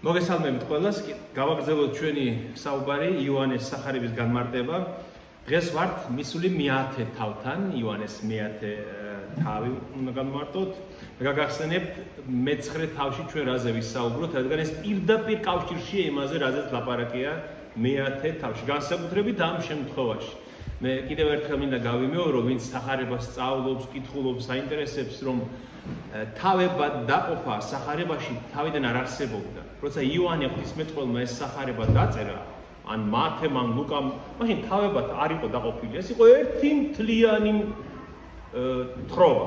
მოგესალმებით ყველას, გავაგრძელოთ ჩვენი საუბარი იოანეს სახარების განმარტება. დღეს ვართ მისული მე-10 თავთან, იოანეს მე-10 თავი უნდა განმარტოთ. გაგახსენებთ მე-9 თავში ჩვენ რაზე ვისაუბროთ, რადგან ეს პირდაპირ კავშირშია იმაზე, რაზეც ლაპარაკია მე-10 თავში. განსაკუთრებით ამ შემთხვევაში. მე კიდევ ერთხელ მინდა გავიმეორო, ვინც სახარებას სწავლობს, კითხულობს, საინტერესებს, რომ თავებად დაყოფა სახარებაში თავიდან არ არსებობდა. როცა იოანე ღვთისმეტყველმა ეს სახარება დაწერა, ან მათემ, ან ლუკამ, მაშინ თავებად არ იყო დაყოფილი. ეს იყო ერთი მთლიანი თხრობა.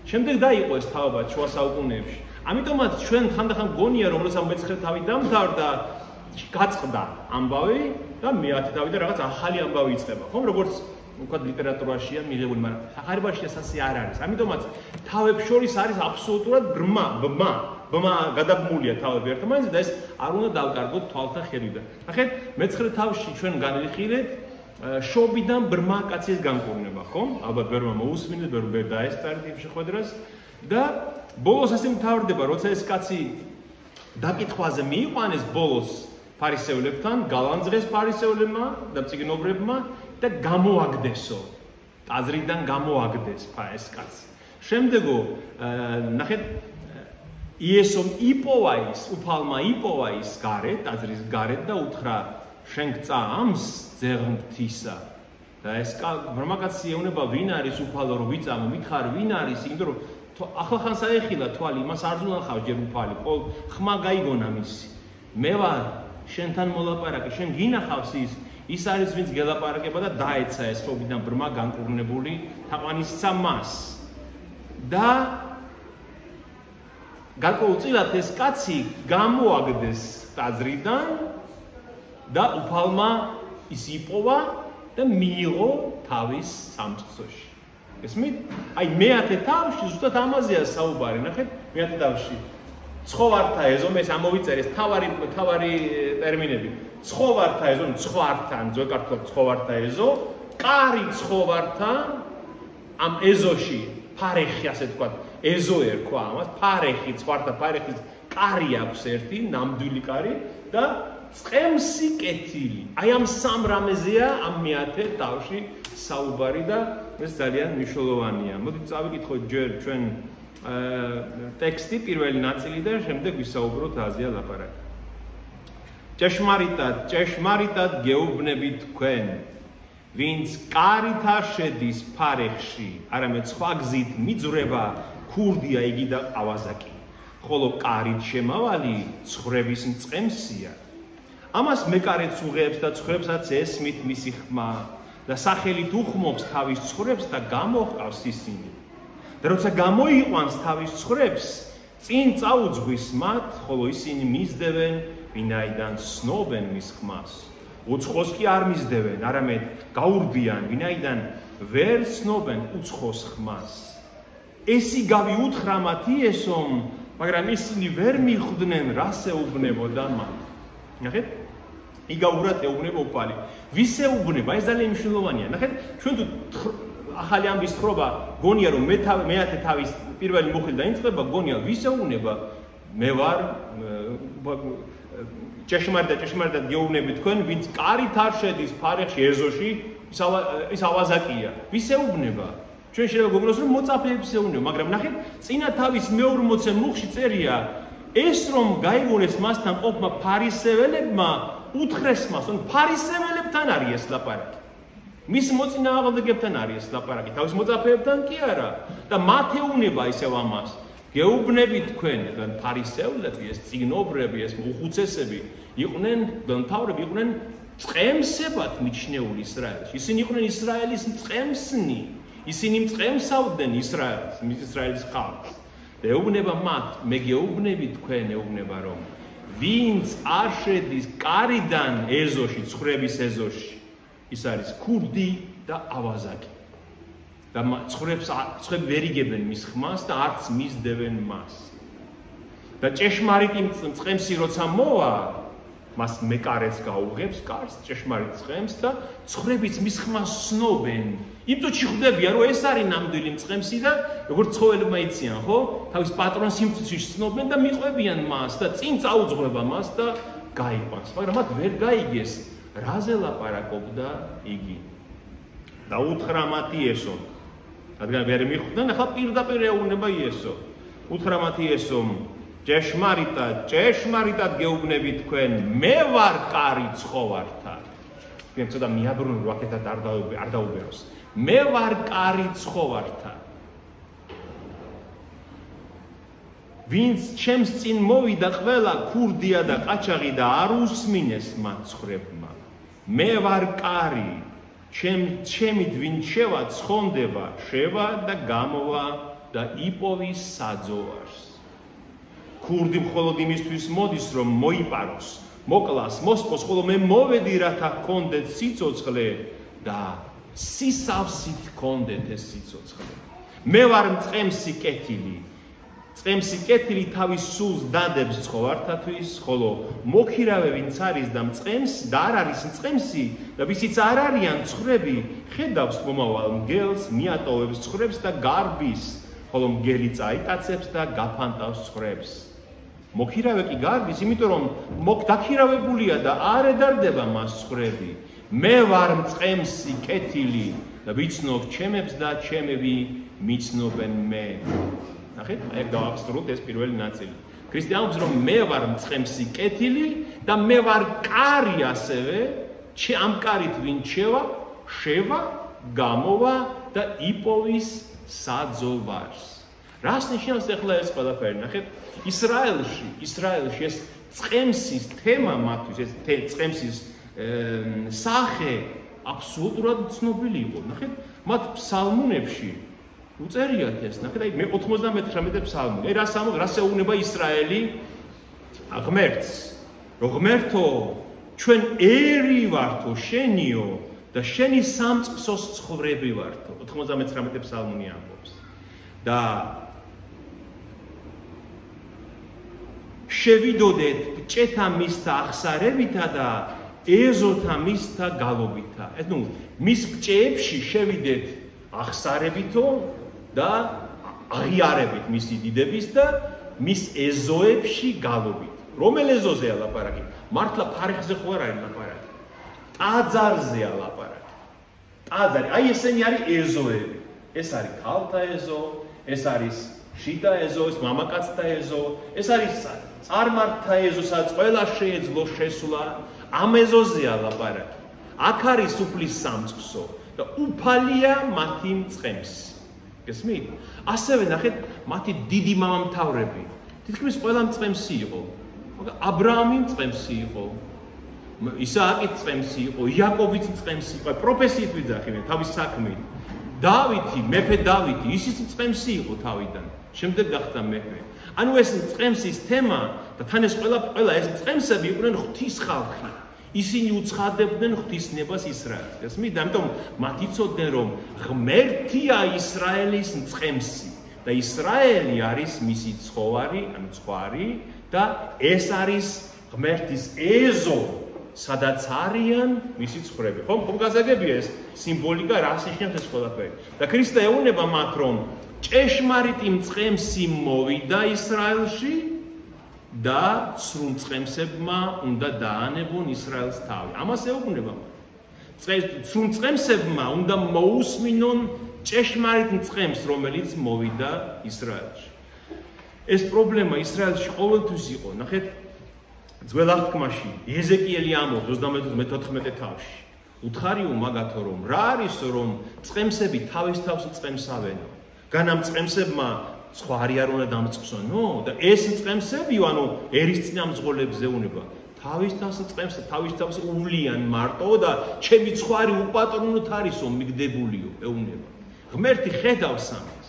შემდეგ დაიყო ეს თავებად შუა საუკუნეებში. ამიტომაც ჩვენ ხანდახან გონია, რომ როცა მე-9 თავი დამთავრდა, გაწყდა ამბავი და მე-10 თავი და რაღაც ახალი ამბავი იწყება. ხომ როგორც ვთქვათ ლიტერატურაშია მიღებული, მაგრამ სახარებაში ეს ასე არ არის. ამიტომაც თავებს შორის არის აბსოლუტურად ბმა გადაბმულია თავები ერთმანეთზე და ეს არ უნდა დავკარგოთ თვალთა ხედვიდან. ნახეთ, მე-9 თავში ჩვენ განვიხილეთ შობიდან ბრმა კაცის განკურნება, ხომ? ალბათ ბევრმა მოусმინეთ, ბევრი დაესწარით იმ შეხვედრას და ბოლოს ასე მთავრდება, როცა ეს კაცი დაკითხვაზე მიიყვანეს ბოლოს ფარისეულებთან, გალანძღეს ფარისეულებმა და მწიგნობრებმა და გამოაგდესო. ტაძრიდან გამოაგდეს ეს კაცი. შემდეგო ნახეთ იესომ იპოვა ის, უფალმა იპოვა ის გარეთ, ტაძრის გარეთ და უთხრა შენ გწა ამს ძეღმთისა. და ეს ბრმა კაცი ეუბნება ვინ არის უფალო რომ ვიწამო, მითხარ ვინ არის, იმიტომ რომ ახალხან საეხილა თვალი, იმას არ ზუნახავს ჯერ უფალი, ყოველ ხმა გაიგონა მისი. მე ვარ შენთან მოლაპარაკე, შენ გინახავს ის არის ვინც გელაპარაკება და დაეცა ეს შობიდან ბრმა განკურნებული თაყვანისცა მას. და გარკვეულწილად ეს კაცი გამოაგდეს ტაძრიდან და უფალმა ის იპოვა და მიიღო თავის სამწყსოში. ესმით? აი მე-10 თავში ზუსტად ამაზეა საუბარი, ნახეთ, მე-10 თავში. ცხოვართა ეზო, მე ამოვიწერეს თავარი ტერმინები. ცხოვართა ეზო, ცხვართან, ზოგადად ცხოვართა ეზო, კარი ცხოვართა ამ ეზოში ფარეხი ასე თქვა, ეზო ერქვა ამას, ფარეხი, ცხვართა ფარეხის კარი აქვს ერთი, ნამდვილი კარი და წყემსი კეთილი. აი ამ სამ რამეზეა ამ მე-10 თავში საუბარი და ეს ძალიან მნიშვნელოვანია. მოდით წავიკითხოთ ჯერ ჩვენ ტექსტი, პირველი ნაწილი და შემდეგ ვისაუბროთ აზია ლაპარაკი. ჭეშმარიტად გეუბნები თქვენ, ვინც კარითა შედის ფარეხში, არამედ სხვა გზით მიძვრება, ქურდია იგი და ავაზაკი, ხოლო კარით შემავალი ცხვრების მწყემსია. ამას მეკარეთ უღებს და ცხვრებსაც ესმით მისი ხმა და სახელით უხმობს თავის ცხვრებს და გამოჰყავს ისინი. და როცა გამოიყვანს თავის ცხვრებს, წინ წაუძღვის მათ, ხოლო ისინი მისდევენ, ვინაიდან სნობენ მის ხმას. უცხოს კი არ მისდევენ, არამედ გაურბიან, ვინაიდან ვერ სნობენ უცხოს ხმას. ესიგავი უთხრა მათ იესომ, მაგრამ ისინი ვერ მიხვდნენ, რას ეუბნებოდა მათ. ნახეთ? იგაურად ეუბნება უფალი. ვის ეუბნება? ეს ძალიან მნიშვნელოვანია. ნახეთ, ჩვენ თუ ახალი ამბის თხრობა გონია რომ მე-10 თავის პირველი მოხილ დაიწყება, გონია ვის ეუბნება? მე ვარ ჭეშმარიტად გეუბნები თქვენ, ვინც კარით არ შედის ფარეხში ეზოში, ის ავაზაკია. ვის ეუბნება? ჩვენ შეიძლება გვგონოს რომ მოწაფეებს ეუბნება, მაგრამ ნახეთ, წინა თავის მე-40 მუხში წერია, ეს რომ გაიგონეს მასთან ყოფმა ფარისეველებმა, უთხრეს მას, რომ ფარისეველებთან არის ეს ლაპარაკი. მის მოწინააღმდეგებთან არის ეს ლაპარაკი, თავის მოწაფეებთან კი არა. და მათ ეუბნება ისევ ამას. გეუბნები თქვენ, რომ ფარისევლები, ეს წიგნობრები, ეს უხუცესები იყვნენ, მთავრები იყვნენ წყემსებად მიჩნეული ისრაელში. ისინი იყვნენ ისრაელის წყემსნი. ისინი მწყემსავდნენ ისრაელის ხალხს. და ეუბნება მათ, მე გეუბნები თქვენ, ეუბნება რომ ვინც არ შედის კარიდან ეზოში, ცხვრების ეზოში, ის არის ქურდი და ავაზაკი. და ცხვრები ვერ იგებენ მის ხმას და არც მისდევენ მას. და ჭეშმარიტი მწყემსი როცა მოვა, მას მეკარეც გაუღებს კარს, ჭეშმარიტ წყემს და ცხვრებიც მის ხმას სნობენ. იმწუთში ხვდებიან, რომ ეს არის ნამდვილი მწყემსი და როგორც ცხოველებმა იციან, ხო? თავის პატრონს იმწუთში სნობენ და მიყვებიან მას და წინ წაუძღვება მას და გაიყვანს. მაგრამ მათ ვერ გაიგეს, რაზე ლაპარაკობდა იგი. და უთხრა მათ იესომ. რადგან ვერ მიხვდნენ, ახლა პირდაპირ ეუბნება იესო. უთხრა მათ იესომ, ჭეშმარიტად გეუბნები თქვენ, მე ვარ კარი ცხოვართა. თქვენ ცოტა მიაბრუნოთ, რომ აქეთად არ დაუბეროს. მე ვარ კარი ცხოვართა. ვინც ჩემს წინ მოვიდა, ყველა ქურდია და ყაჩაღი და არ უსმინეს მათ ცხვრებმა. მე ვარ კარი, ჩემით ვინ შევა ცხონდება, შევა და გამოვა და იპოვის საძოვარს. ქურდი მხოლოდ იმისთვის მოდის, რომ მოიპაროს, მოკლას, მოსპოს, ხოლო მე მოვედი, რათა გქონდეთ სიცოცხლე და სისავსით გქონდეთ ეს სიცოცხლე. მე ვარ მწყემსი კეთილი. წყემსი კეთილი თავის სულს დადებს ცხოვართათვის, ხოლო მოქირავე ვინც არის და მწყემსი და არ არის მწყემსი და ვისიც არ არიან ცხვრები, ხედავს მომავალ მგელს, მიატოვებს ცხვრებს და გარბის, ხოლო მგელი წაიტაცებს და გაფანტავს ცხვრებს. მოქირავე კი გარბის, იმიტომ რომ დაქირავებულია და არ ედარდება მას ცხვრები. მე ვარ მწყემსი კეთილი და ვიცნობ ჩემებს და ჩემები მიცნობენ მე. ნახეთ, აი გავახსნოთ ეს პირველი ნაწილი. ქრისტიანობს რომ მე ვარ მწყემსი კეთილი და მე ვარ კარი ასევე, ამ კარით ვინ შევა, გამოვა და იპოვის საძოვარს. რას ნიშნავს ახლა ეს ყველაფერი? ნახეთ, ისრაელში ეს წყემსის თემა მათთვის, ეს წყემსის სახე აბსოლუტურად ცნობილი იყო. ნახეთ, მათ ფსალმუნებში უწერიათ ეს, ნახეთ, აი 99 ფსალმუნი. აი რას ეუბნება ისრაელი ღმერთს? რომ ღმერთო, ჩვენ ერი ვართო შენიო და შენი სამწყსოს ცხვრები ვართო. 99 ფსალმუნი ამბობს. და შევიდოდეთ ბჭეთა მისთა აღსარებითა და ეზოთა მისთა გალობითა. ეს მის ბჭეებში შევიდეთ აღსარებითო და აღიარებით მისი დიდების და მის ეზოებში გალობით. რომელ ეზოზეა ლაპარაკი? მართლა ფარეხზე ხო არ არის ლაპარაკი? ტაძარზეა ლაპარაკი. ტაძარი, აი ესენი არის ეზოები. ეს არის ქალთა ეზო, ეს არის შიდა ეზო, ეს მამაკაცთა ეზო, ეს არის წარმართთა ეზო, სადაც ყველა შეეძლო შესვლა. ამ ეზოზეა ლაპარაკი. აქ არის უფლის სამწყსო და უფალია მათი მწყემსი. გესმით? ასევე ნახეთ, მათი დიდი მამამთავრები. თითქმის ყველა მწყემსი იყო. აბრაამი მწყემსი იყო. ისააკი მწყემსი იყო, იაკობიც მწყემსი იყო, პროფესიით ვიძახიან თავის საქმით. დავითი, მეფე დავითი, ისიც მწყემსი იყო თავიდან. შემდეგ გახდა მეფე. ანუ ეს მწყემსის თემა და თან ეს ყველა ეს მწყემსები იყვნენ ღვთის ხალხი. ისინი უცხადებდნენ ღვთისნებას ისრაელს. გესმით? ამიტომ მათ იცოდნენ რომ ღმერთია ისრაელის მწყემსი და ისრაელი არის მისი ცხოვარი, ანუ ცხვარი და ეს არის ღმერთის ეზო, სადაც არიან მისი ცხვრები. ხომ გასაგებია ეს სიმბოლიკა, რას ნიშნავს ეს ყველაფერი. და ქრისტე ეუბნება მათ რომ ჭეშმარიტი მწყემსი მოვიდა ისრაელში და სრულ მწყემსებმა უნდა დაანებონ ისრაელს თავი. ამას ეუბნება მათ. სრულ მწყემსებმა უნდა მოусმინონ ჭეშმარიტ მწყემს, რომელიც მოვიდა ისრაელში. ეს პრობლემა ისრაელში ყოველთვის იყო. ნახეთ, ძველ აღთქმაში ეზეკიელი ამბობს 34 თავში. უთხარიო მაგათო რომ რა არისო რომ მწყემსები თავის თავს მწყემსავენო. განამ მწყემსებმა ცხვარი არ უნდა დამწყსონო და ეს მწყემსებიო, ანუ ერის წინამძღოლებზე უნება. თავის თავს მწყემს, თავის თავს უვლიან მარტო და ჩემი ცხვარი უპატრონოთ არისო, მიგდებულიო, ეუბნება. ღმერთი ხედავს ამას.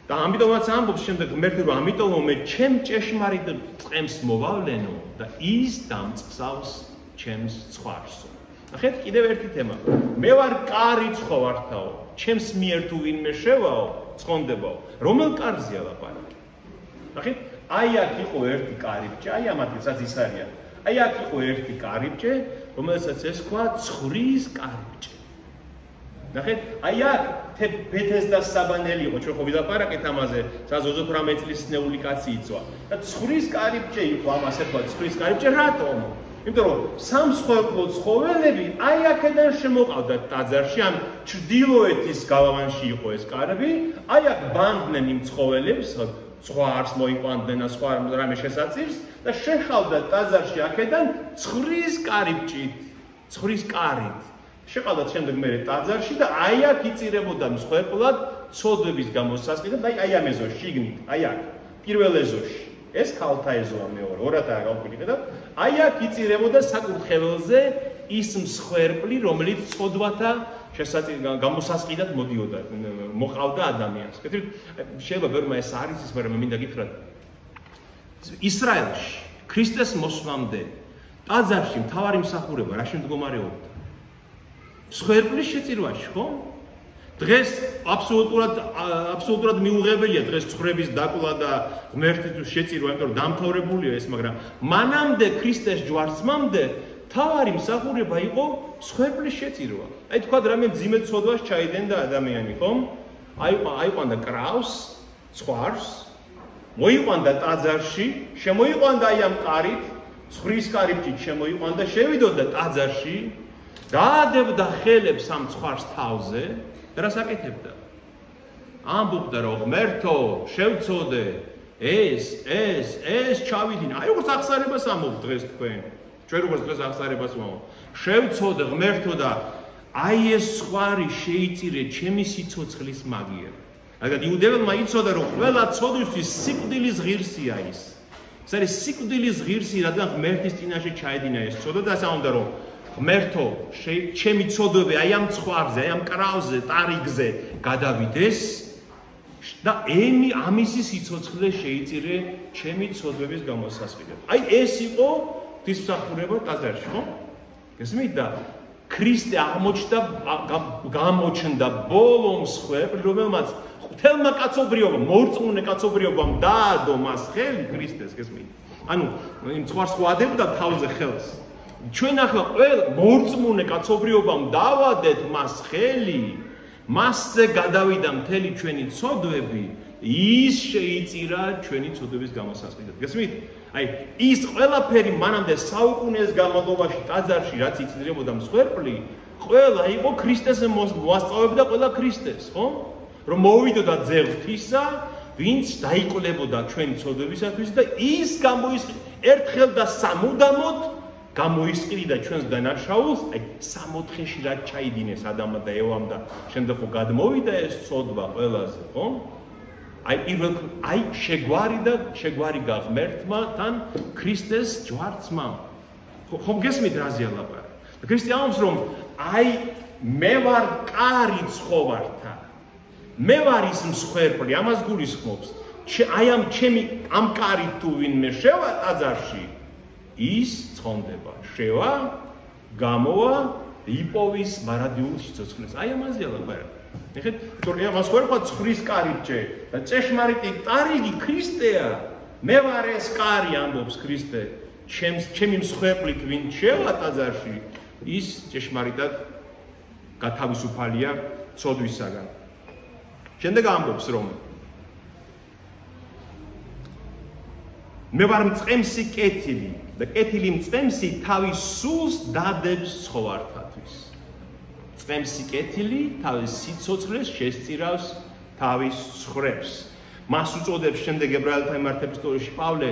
და ამიტომაც ამბობს შემდეგ ღმერთი რომ ამიტომ მე ჩემ ჭეშმარიტ მწყემს მოვავლენო და ის დამწყსავს ჩემს ცხვარსო. ნახეთ, კიდევ ერთი თემა. მე ვარ კარი ცხოვართაო, ჩემს მიერ თუ ვინმე შევაო, ცხონდებაო. რომელ კარზეა ლაპარაკი? ნახეთ, აი აქ იყო ერთი კარიბჭე, აი ამათაც ის არის. აი აქ იყო ერთი კარიბჭე, რომელსაც ესქვა ცხრის კარიბჭე. ნახეთ, აი აქ ბეთესდას საბანელი იყო, ჩვენ ხო ვილაპარაკეთ ამაზე, სადაც 28 წლის ნეული კაცი იწვა. და ცხრის კარიბჭე იყო ამას ეხლა ცხრის კარიბჭე რატომ? იმიტომ რომ სამსხვერპლო ცხოველები აი აქედან შემოყავდათ ტაძარში, ან ჩრდილოეთის გალავანში იყო ეს კარები, აი აქ ბანდნენ იმ ცხოველებს, ცხვარს მოიყვანდნენ და სხვა რამე შესაწირს და შეხავდათ ტაძარში აქედან ცხრის კარიბჭით, ცხრის კარით. შეყავდათ შემდეგ მერე ტაძარში და აი აქ იწირებოდა მსხვერპლად ცოდვების გამოსასყიდად, აი ამ ეზოში, შიგნით, აი აქ, პირველ ეზოში. ეს ქალთა ეზოა მეორე, ორადაა გავყვიდეთ და აი აქ იწირებოდა საკურთხეველზე ის მსხვერპლი, რომელიც ცოდვათა გამოსასყიდად მოდიოდა, მოყავდა ადამიანს. შეიძლება ბევრმა ეს არის ის, მაგრამ მინდა გითხრათ. ისრაელში ქრისტეს მოსვლამდე ტაძარში მთავარი მსახურება რა შემდგომარეობდა? მსხვერპლის შეწირვაში, ხო? დღეს აბსოლუტურად მიუღებელია დღეს ცხრების დაკლა და ღმერთის შეწირვა, იმიტომ რომ დამთავრებულია ეს, მაგრამ მანამდე ქრისტეს ჯვარცმამდე თავარი მსახურება იყო მსხვერპლის შეწირვა. აი თქვა რამე მძიმე ცოდვას ჩაიდენდა ადამიანი, ხო? აიყვანდა კრავს, ცხვარს, მოიყვანდა ტაძარში, შემოიყვანდა აი ამ კარით, ცხრის კარიბჭით შემოიყვანდა, შევიდოდა ტაძარში, დაადებდა ხელებს ამ ცხვარს თავზე და რას აკეთებდა? ამბობდა რომ ღმერთო, შევწოდე, ეს ჩავიდინა. აი როგორც აღსარებას ამბობ დღეს თქვენ. ჩვენ როგორც დღეს აღსარებას ვამბობ. შევწოდე ღმერთო და აი ეს ცხვარი შეიწირე ჩემი სიცოცხლის მაგიერ. რადგან იუდეველმა იცოდა რომ ყველა ცოდვისთვის სიკვდილის ღირსია ის. ეს არის სიკვდილის ღირსი, რადგან ღმერთის წინაშე ჩაედინა ეს ცოდვა და ასე ამბობდა რომ ღმერთო, ჩემი ცოდვები აი ამ ცხვარზე, აი ამ კრავზე, ტარიგზე გადავიდეს და ამისი სიცოცხლე შეიწირე ჩემი ცოდვების გამოსასყიდად. აი ეს იყო ღვთისმსახურება ტაძარში, ხო? გესმით და ქრისტე გამოჩნდა ბოლო მსხვერპლი, რომელმაც მთელმა კაცობრიობამ, მორწმუნე კაცობრიობამ დაადო მას ხელი ქრისტეს, გესმით? ანუ იმ ცხვარს ხო ადებდა თავზე ხელს. ჩვენ ახლა ყველა მორწმუნე კაცობრიობამ დავადეთ მას ხელი, მასზე გადავიდა მთელი ჩვენი ცოდვები, ის შეიწირა ჩვენი ცოდვების გამოსასყიდად. გესმით? აი, ის ყველაფერი მანამდე საუკუნეების განმავლობაში ტაძარში რაც იწირებოდა მსხვერპლი, ყველა იყო ქრისტესზე მოასწავებდა ყველა ქრისტეს, ხო? რომ მოვიდოდა ძე ღვთისა, ვინც დაიკლებოდა ჩვენი ცოდვებისათვის და ის ერთხელ და სამუდამოდ გამოისყიდა ჩვენს დანაშაულს, აი 64-ში რაც ჩაიდინეს ადამმა და ევამ და შემდეგ ხო გადმოვიდა ეს ცოდვა ყველაზე, ხო? აი შეგვარი გაღმერთმა თან ქრისტეს ჯვარცმამ. ხომ გესმით რაზეა ლაპარაკი? ქრისტე ამბობს რომ აი მე ვარ კარი ცხოვართა. მე ვარ ის მსხვერპლი, ამას გულისხმობს. აი ამ კარით თუ ვინმე შევა ტაძარში ის ცხონდება, შევა, გამოვა, იპოვის მარადიულ სიცოცხლეს. აი ამაზეა ლაპარაკი. ნახეთ, თორე ამას ხო ერქვა ცხრის კარიბჭე და ჭეშმარიტი ტარიგი ქრისტეა. მე ვარ ეს კარი, ამბობს ქრისტე. ჩემი მსხვერპლით ვინ შევა ტაძარში, ის ჭეშმარიტად გათავისუფალია ცოდვისაგან. შემდეგ ამბობს რომ მე ვარ მწყემსი კეთილი და კეთილი მწყემსი თავის სულს დადებს ცხოვართათვის. მწყემსი კეთილი თავის სიცოცხლეს შესწირავს თავის ცხვრებს. მას უწოდებს შემდეგ ებრაელთა მიმართ ეპისტოლეში პავლე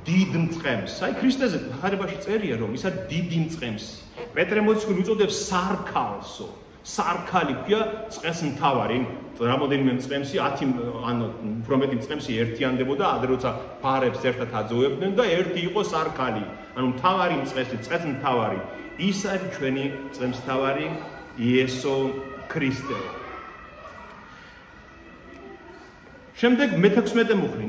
დიდ მწყემს. აი ქრისტეზე ხარებაში წერია რომ ის არის დიდი მწყემსი. პეტრე მოციქული უწოდებს სარქალსო. სარქალი ქვია წყეს მთავარი, რამოდენიმე მწყემსი 10 ანუ უფრო მეტი მწყემსი ერთიანდებოდა, ადრე როცა ფარებს ერთად აძოვებდნენ და ერთი იყო სარქალი, ანუ მთავარი მწყემსი, წყეს მთავარი. ის არის ჩვენი მწყემსთავარი იესო ქრისტე. შემდეგ მე-16 მუხლი.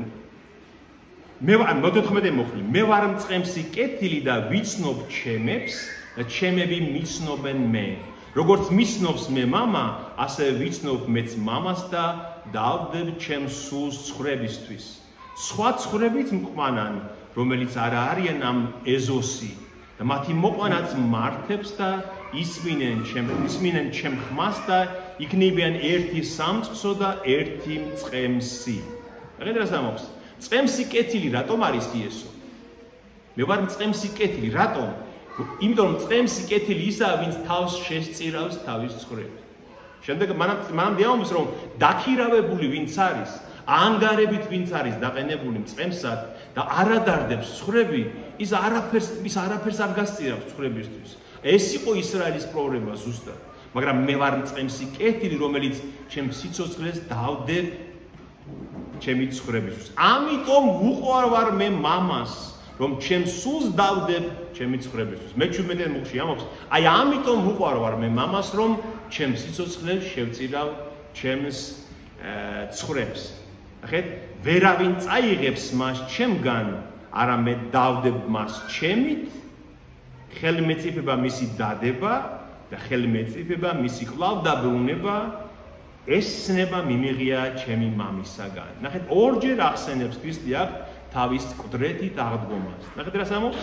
მე-14 მუხლი. მე ვარ მწყემსი კეთილი და ვიცნობ ჩემებს და ჩემები მიცნობენ მე. როგორც მიცნობს მე მამა, ასე ვიცნობ მეც მამას და დავდებ ჩემს სულს ცხვრებისთვის. სხვა ცხვრებით მყვანან, რომელიც არ არიან ამ ეზოსი და მათი მოყვანაც მართებს და ისმინენ ჩემ ხმას და იქნებიან ერთი სამწყსო და ერთი მწყემსი. აღარ რასამობს? მწყემსი კეთილი რატომ არის იესო? მე ვარ მწყემსი კეთილი, რატომ? იმიტომ რომ მწყემსი კეთილი ისაა, ვინც თავს შესწირავს თავის ცხვრებით. შემდეგ მანამდე ამბობს, რომ დაქირავებული ვინც არის, ანგარებით ვინც არის დაყენებული მწყემსად და არადარდებს ცხვრები, ის არაფერს არ გასწირავს ცხვრებისთვის. ეს იყო ისრაელის პრობლემა ზუსტად. მაგრამ მე ვარ მწყემსი კეთილი, რომელიც ჩემ სიცოცხლეს დავდებ ჩემი ცხვრებისთვის. ამიტომ უყვარ ვარ მე მამას, რომ ჩემ სულს დავდებ ჩემი ცხვრებისთვის. მე-17 მუხში ამბობს, აი ამიტომ უყვარ ვარ მე მამას, რომ ჩემ სიცოცხლეს შევწირავ ჩემს ცხვრებს. ახეთ, ვერავინ წაიღებს მას ჩემგან, არამედ დავდებ მას ჩემით, ხელმეწიფება მისი დადება და ხელმეწიფება მისი კვლავ დაბრუნება, ეს ცნება მიმიღია ჩემი მამისაგან. ნახეთ, ორჯერ ახსენებს ქრისტე აქ თავის მკვდრეთით აღდგომას. ნახეთ რას ამბობს?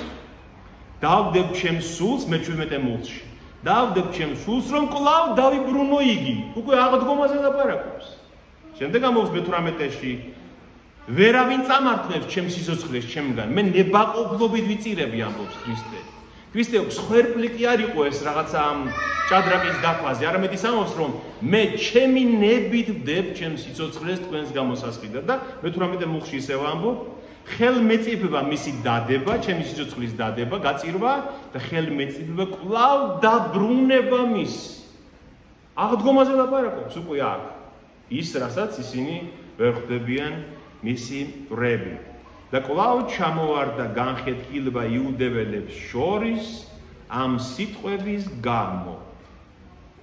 დავდებ ჩემს სულს მე-17 მუხში. დავდებ ჩემს სულს, რომ კვლავ დავიბრუნო იგი. უკვე აღდგომაზე ლაპარაკობს. შემდეგ ამბობს მე-18-ში, ვერავინ წამართლებს ჩემს სიცოცხლეს ჩემგან, მე ნებაყოფლობით ვიწირები, ამბობს ქრისტე. ქრისტე მსხვერპლი კი არ იყო ეს რაღაცა ამ ჭადრაკის დაფაზე, არამედ ის ამბობს, რომ მე ჩემი ნებით ვდებ ჩემს სიცოცხლეს თქვენს გამოსასყიდად და მე-18 მუხში ისევ ამბობ, ხელმეწიფება მისი დადება, ჩემი სიცოცხლის დადება, გაწირვა და ხელმეწიფება კვლავ დაბრუნება მის. აღდგომაზე ლაპარაკობს უკვე აქ. ის, რასაც ისინი ვერ ხვდებიან მისი მტრები. და კვლავ ჩამოვარდა განხეთქილება იუდეველებს შორის ამ სიტყვების გამო.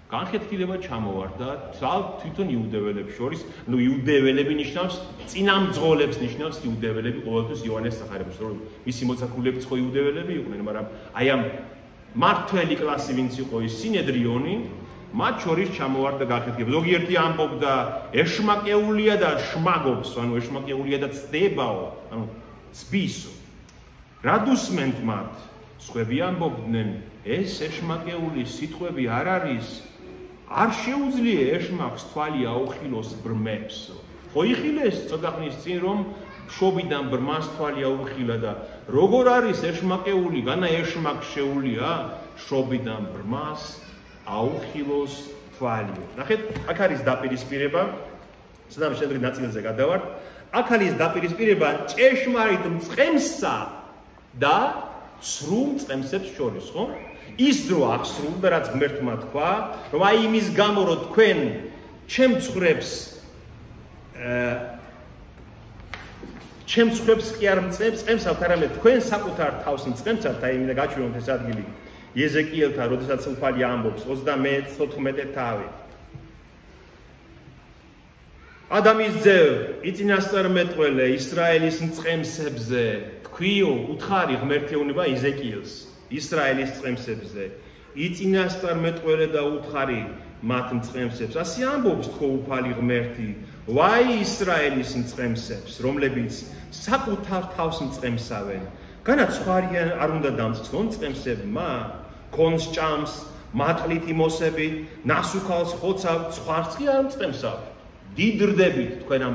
განხეთქილება ჩამოვარდა თვითონ იუდეველებს შორის, ну იუდეველები ნიშნავს წინამძღოლებს ნიშნავს იუდეველები ყოველთვის იოანეს სახარებაში, რომ მისი მოციქულებიც ხო იუდეველები იყვნენ, მაგრამ აი ამ მართველი კლასი ვინც იყო ის სინედრიონი, მათ შორის ჩამოვარდა განხეთქილება. ზოგიერთი ამბობდა ეშმაკეულია და შმაგობს, ანუ ეშმაკეულია და ცდებაო, ანუ ცბისო. რა დუსმენთ მათ? სხვები ამბობდნენ, ეს ეშმაკეული სიტყვები არ არის, არ შეუძლია ეშმაკს თვალი აუხილოს ბრმებსო. ხო იხილეს ცოტა ხნის წინ, რომ მშობიდან ბრმას თვალი აუხილა და როგორ არის ეშმაკეული, განა ეშმაკს შეუძლია მშობიდან ბრმას აუხილოს თვალი. ნახეთ, აქ არის დაპირისპირება, სადაც შემდეგ ნაწილზე გადავართ. აქ არის დაპირისპირება ჭეშმარიტ მწყემსსა და სრულ მწყემსებს შორის, ხო? ის დრო აღსრულდა, რაც ღმერთმა თქვა, რომ აი იმის გამო, რომ თქვენ ჩემ ცხვრებს კი არ მწყემსავთ, არამედ თქვენ საკუთარ თავს მწყემსავთ, აი მინდა გაჩვენოთ ეს ადგილი იეზეკიელთან, როდესაც უფალი ამბობს 34 თავი. ადამიანის ძევ, იწინასწარმეტყველე ისრაელის მწყემსებზე, თქვიო, უთხარი ღმერთეუნება ეზეკიელს, ისრაელის მწყემსებზე, იწინასწარმეტყველე და უთხარი მათ მწყემსებს. ასე ამბობს თქო უფალი ღმერთი, ვაი ისრაელის მწყემსებს, რომლებიც საკუთარ თავს მწყემსავენ. განა ცხვარიან არ უნდა დამწყსონ მწყემსებმა, კონს ჭამს, მატყლით იმოსებით, ნასუქალს ხოცავთ, ცხვარს კი არ მწყემსავთ. დიდრდებით თქვენ ამ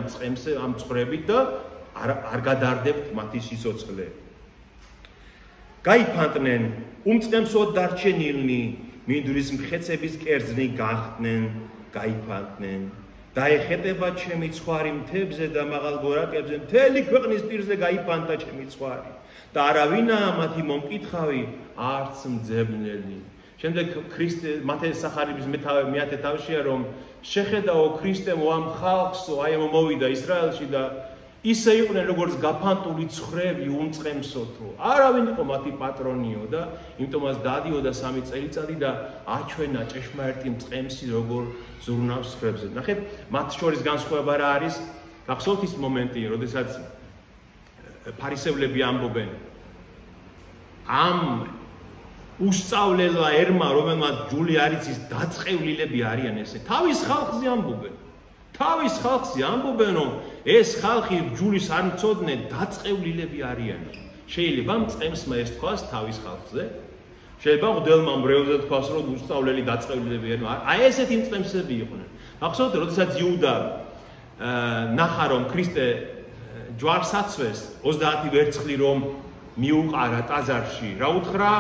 მწყვრებით და არ გადარდებთ მათი სიცოცხლე. გაიფანტნენ, უმწყემსოდ დარჩენილნი, მინდვრის მხეცების კერძნი გახდნენ, გაიფანტნენ. დაეხეტება ჩემი ცხვარი მთებზე და მაღალ გორაკებზე, მთელი ქვეყნის პირზე გაიფანტა ჩემი ცხვარი. და არავინაა მათი მომკითხავი, არც მძებნელი. შემდეგ ქრისტე მათეს სახარების მეათე თავშია, რომ შეხედაო ქრისტემ ამ ხალხსო, აი მოვიდა ისრაელში და ისე იყვნენ როგორც გაფანტული ცხვრები უმწყემსოთო. არავინ იყო მათი პატრონიო და იმიტომაც დადიოდა 3 წელიწადი და აჩვენა ჭეშმარიტი მწყემსი როგორ ზრუნავს ცხვრებზე. ნახეთ, მათ შორის განსხვავება რა არის? გახსოვთ ის მომენტი, როდესაც ფარისევლები ამბობენ ამ უსწავლელმა ერმა, რომელმაც ჯული არის ის დაწყევლილები არიან ესე. თავის ხალხზე ამბობენ. თავის ხალხზე ამბობენ, რომ ეს ხალხი ჯულის არ მწოდნენ, დაწყევლილები არიან. შეიძლება მწყემსმა ეს თქვას თავის ხალხზე. შეიძლება მღვდელმა მრევლზე თქვას, რომ უსწავლელი დაწყებლებიან. აი ესეთი მწყემსები იყვნენ. ახსოვთ, როდესაც იუდა ნახა რომ ქრისტე ჯვარს აცვეს 30 ვერცხლი რომ მიუყარა ტაძარში, რა უთხრა,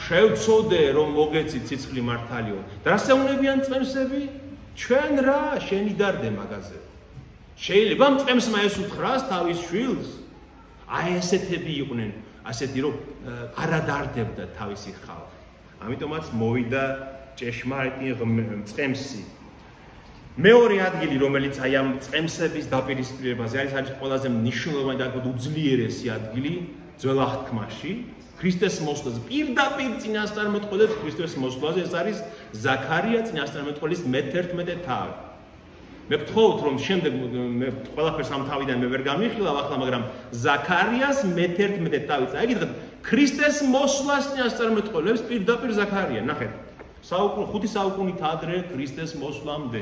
შევწოდე რომ მოგეცი ციცხვლი მართალიო. და რა შეუნებიან მწყემსები? ჩვენ რა, შენი დარდე მაგაზე. შეიძლება მწყემსმა ეს უთხრას თავის შვილს. აი ესეთები იყვნენ, ასეთი რომ არ ადარდებდა თავისი ხალხი. ამიტომაც მოვიდა ჭეშმარიტი მწყემსი. მეორე ადგილი, რომელიც აი ამ მწყემსების დაპირისპირებაზე არის ყველაზე მნიშვნელოვანი და უძლიერესი ადგილი ძველ აღთქმაში, ქრისტეს მოსვლაზე. პირდაპირ წინასწარმეტყველებს ქრისტეს მოსვლაზე, ეს არის ზაქარია წინასწარმეტყველის მე-11 თავი. მე გთხოვთ რომ შემდეგ მე ყველაფერს ამ თავიდან მე ვერ გამიხილავ ახლა, მაგრამ ზაქარიას მე-11 თავიც. აი გითხეთ, ქრისტეს მოსვლას წინასწარმეტყველებს პირდაპირ ზაქარია. ნახეთ, 5 საუკუნით ადრე ქრისტეს მოსვლამდე.